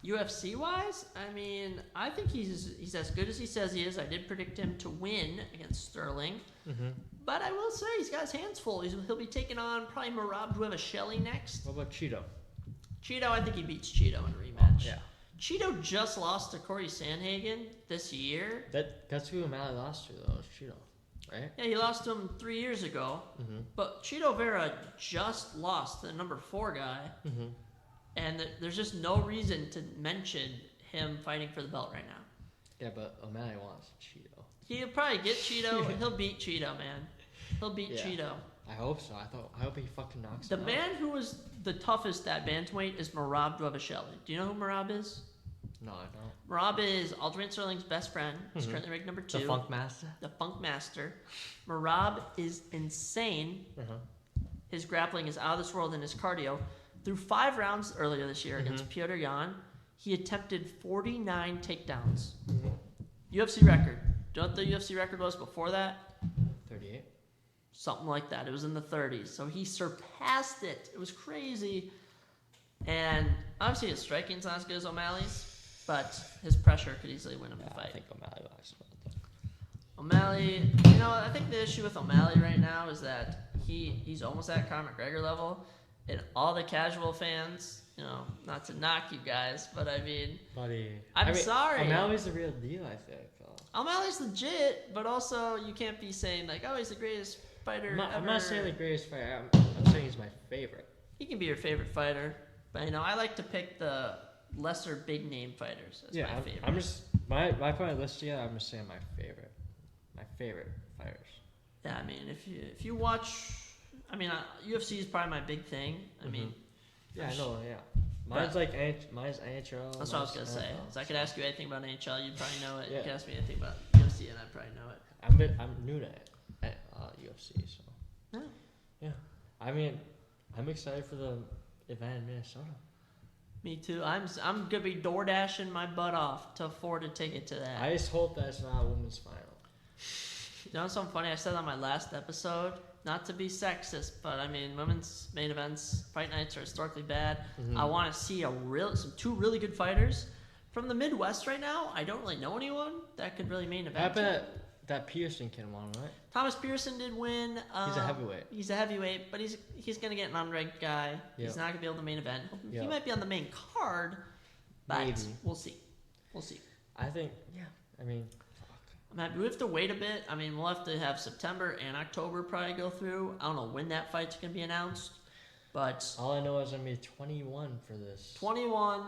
UFC wise, I mean, I think he's as good as he says he is. I did predict him to win against Sterling, but I will say he's got his hands full. He'll be taking on probably Merab Dvalishvili next. What about Cheeto? Cheeto, I think he beats Cheeto in a rematch. Yeah. Cheeto just lost to Corey Sandhagen this year. That's who O'Malley lost to though, is Cheeto, right? Yeah, he lost to him 3 years ago. But Cheeto Vera just lost to the number 4 guy. And there's just no reason to mention him fighting for the belt right now. Yeah, but O'Malley wants Cheeto. He'll probably get Cheeto. He'll beat Cheeto, man. He'll beat Cheeto. I hope so. I hope he fucking knocks the him out. The man who was the toughest at bantamweight is Merab Dvalishvili. Do you know who Merab is? No, I don't. Marab is Aljamain Sterling's best friend. He's currently ranked number 2. The Funk Master. The Funk Master. Marab is insane. His grappling is out of this world, and his cardio. Through 5 rounds earlier this year against Petr Yan, he attempted 49 takedowns. UFC record. Do you know what the UFC record was before that? 38. Something like that. It was in the 30s. So he surpassed it. It was crazy. And obviously his striking's not as good as O'Malley's, but his pressure could easily win him the fight. I think O'Malley likes it. O'Malley, I think the issue with O'Malley right now is that he's almost at Conor McGregor level, and all the casual fans, not to knock you guys, but I mean, buddy, I'm sorry. O'Malley's the real deal, I think. O'Malley's legit, but also you can't be saying like, oh, he's the greatest fighter ever. I'm not saying the greatest fighter. I'm saying he's my favorite. He can be your favorite fighter, but I like to pick the lesser big name fighters as my favorite. I'm just my point of list together. I'm just saying my favorite fighters. Yeah, I mean, if you watch, UFC is probably my big thing. I mean, yeah, I know, yeah. Mine's mine's NHL. That's what I was gonna say. So I could ask you anything about NHL, you'd probably know it. Yeah. You could ask me anything about UFC, and I'd probably know it. I'm new to UFC, so Yeah. I mean, I'm excited for the event in Minnesota. Me too. I'm gonna be door dashing my butt off to afford a ticket to that. I just hope that's not a women's final. You know something funny? I said on my last episode, not to be sexist, but I mean, women's main events, fight nights are historically bad. I want to see two really good fighters from the Midwest right now. I don't really know anyone that could really main event. I bet that Pearson can won, right? Thomas Pearson did win. He's a heavyweight. He's a heavyweight, but he's gonna get an unranked guy. Yep. He's not gonna be able to main event. Yep. He might be on the main card, but maybe. We'll see. I think, I mean, We have to wait a bit. I mean, we'll have to have September and October probably go through. I don't know when that fight's going to be announced, but all I know is I'm going to be 21 for this. 21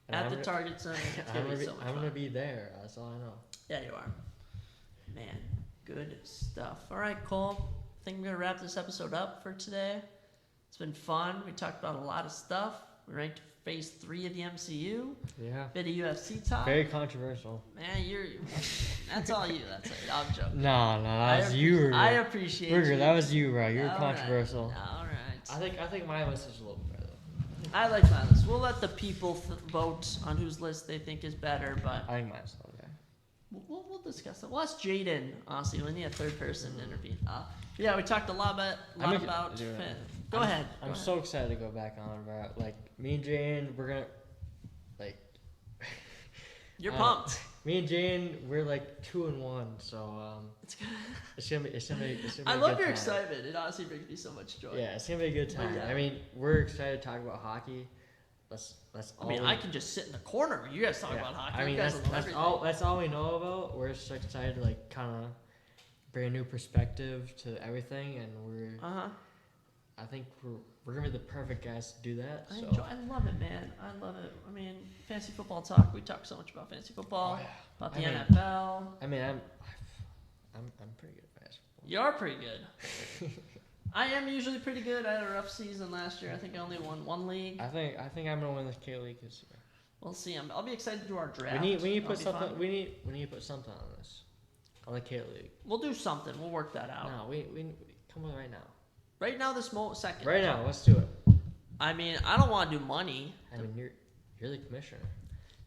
and at the Target Center. It's going to be so much fun. I'm going to be there. That's all I know. Yeah, you are. Man, good stuff. All right, Cole. I think we're going to wrap this episode up for today. It's been fun. We talked about a lot of stuff. We ranked Phase 3 of the MCU. Yeah. Bit of UFC talk. Very controversial. Man, that's all you. That's it. I'm joking. No, that was you. I appreciate you. That was you, bro. You're all controversial. Right. All right. I think my list is a little better. I like my list. We'll let the people vote on whose list they think is better, but I think mine's okay. We'll discuss it. We'll ask Jaden, honestly, when you have third person interview. Yeah, we talked a lot about. Go ahead. I'm so excited to go back on, bro. Like me and Jane, we're gonna You're pumped. Me and Jane, we're like 2-1, so it's good. It's gonna be. I love your excitement. It honestly brings me so much joy. Yeah, it's gonna be a good time. Yeah. I mean, we're excited to talk about hockey. I can just sit in the corner when you guys talk about hockey. I mean, that's all we know about. We're just excited to like kind of bring a new perspective to everything, and I think we're gonna be the perfect guys to do that. I love it, man. I love it. I mean, fantasy football talk. We talk so much about fantasy football, about the NFL. I mean, I'm pretty good at fantasy football. You are pretty good. I am usually pretty good. I had a rough season last year. I think I only won one league. I think I'm gonna win this K League this year. We'll see. I'll be excited to do our draft. We need to put something. We need to put something on this, on the K League. We'll do something. We'll work that out. No, we come on right now. Right now, this second. Right now, let's do it. I mean, I don't want to do money. I mean, you're the commissioner.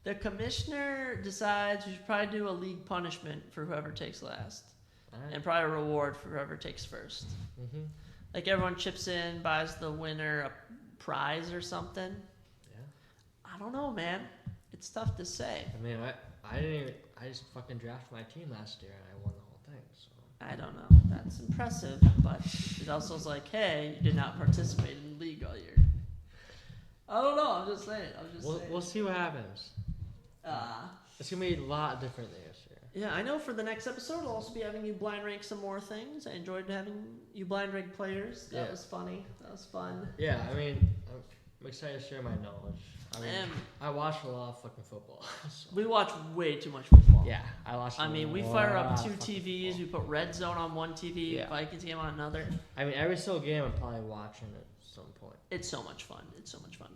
The commissioner decides we should probably do a league punishment for whoever takes last, and probably a reward for whoever takes first. Mm-hmm. Like everyone chips in, buys the winner a prize or something. Yeah. I don't know, man. It's tough to say. I mean, I just fucking drafted my team last year and I won the whole thing. So I don't know. That's impressive, but it also is like, hey, you did not participate in the league all year. I don't know. I'm just saying. We'll see what happens. It's gonna be a lot different this year. Yeah, I know. For the next episode, I'll also be having you blind rank some more things. I enjoyed having you blind rank players. That was funny. That was fun. Yeah, I mean, I'm excited to share my knowledge. I watch a lot of fucking football. So. We watch way too much football. Yeah, I watch. We fire up 2 TVs. Football. We put Red Zone on one TV, Vikings game on another. I mean, every single game I'm probably watching at some point. It's so much fun.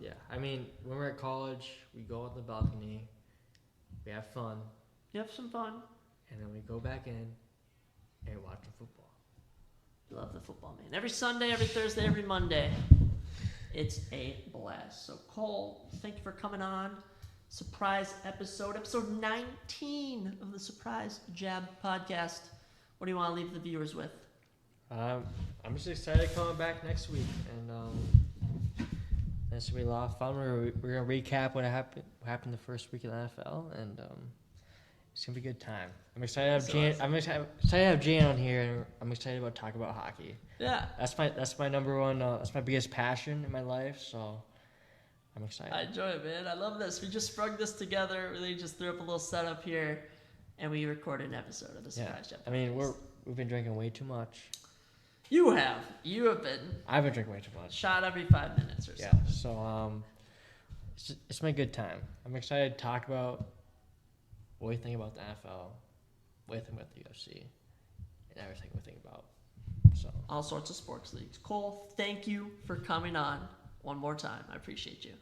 Yeah, I mean, when we're at college, we go on the balcony, we have fun, You have some fun. and then we go back in and watch the football. Love the football, man. Every Sunday, every Thursday, every Monday. It's a blast. So, Cole, thank you for coming on. Surprise episode 19 of the Surprise Jab podcast. What do you want to leave the viewers with? I'm just excited coming back next week, and this will be a lot of fun. We're gonna recap what happened the first week of the NFL, and it's gonna be a good time. I'm excited to have Jan. I'm excited to have Jan on here, and I'm excited about talking about hockey. Yeah, that's my number one. That's my biggest passion in my life. So I'm excited. I enjoy it, man. I love this. We just sprung this together. Really, just threw up a little setup here, and we recorded an episode of the Surprise Jab. I mean, we've been drinking way too much. You have been. I've been drinking way too much. Shot every 5 minutes or so. Yeah. So it's been a good time. I'm excited to talk about what we think about the NFL, what we think about the UFC, and everything we think about. So all sorts of sports leagues. Cole, thank you for coming on one more time. I appreciate you.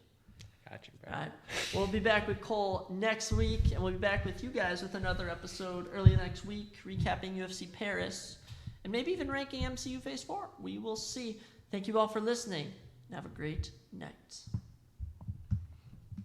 Got you, bro. All right. We'll be back with Cole next week, and we'll be back with you guys with another episode early next week, recapping UFC Paris, and maybe even ranking MCU Phase 4. We will see. Thank you all for listening, and have a great night.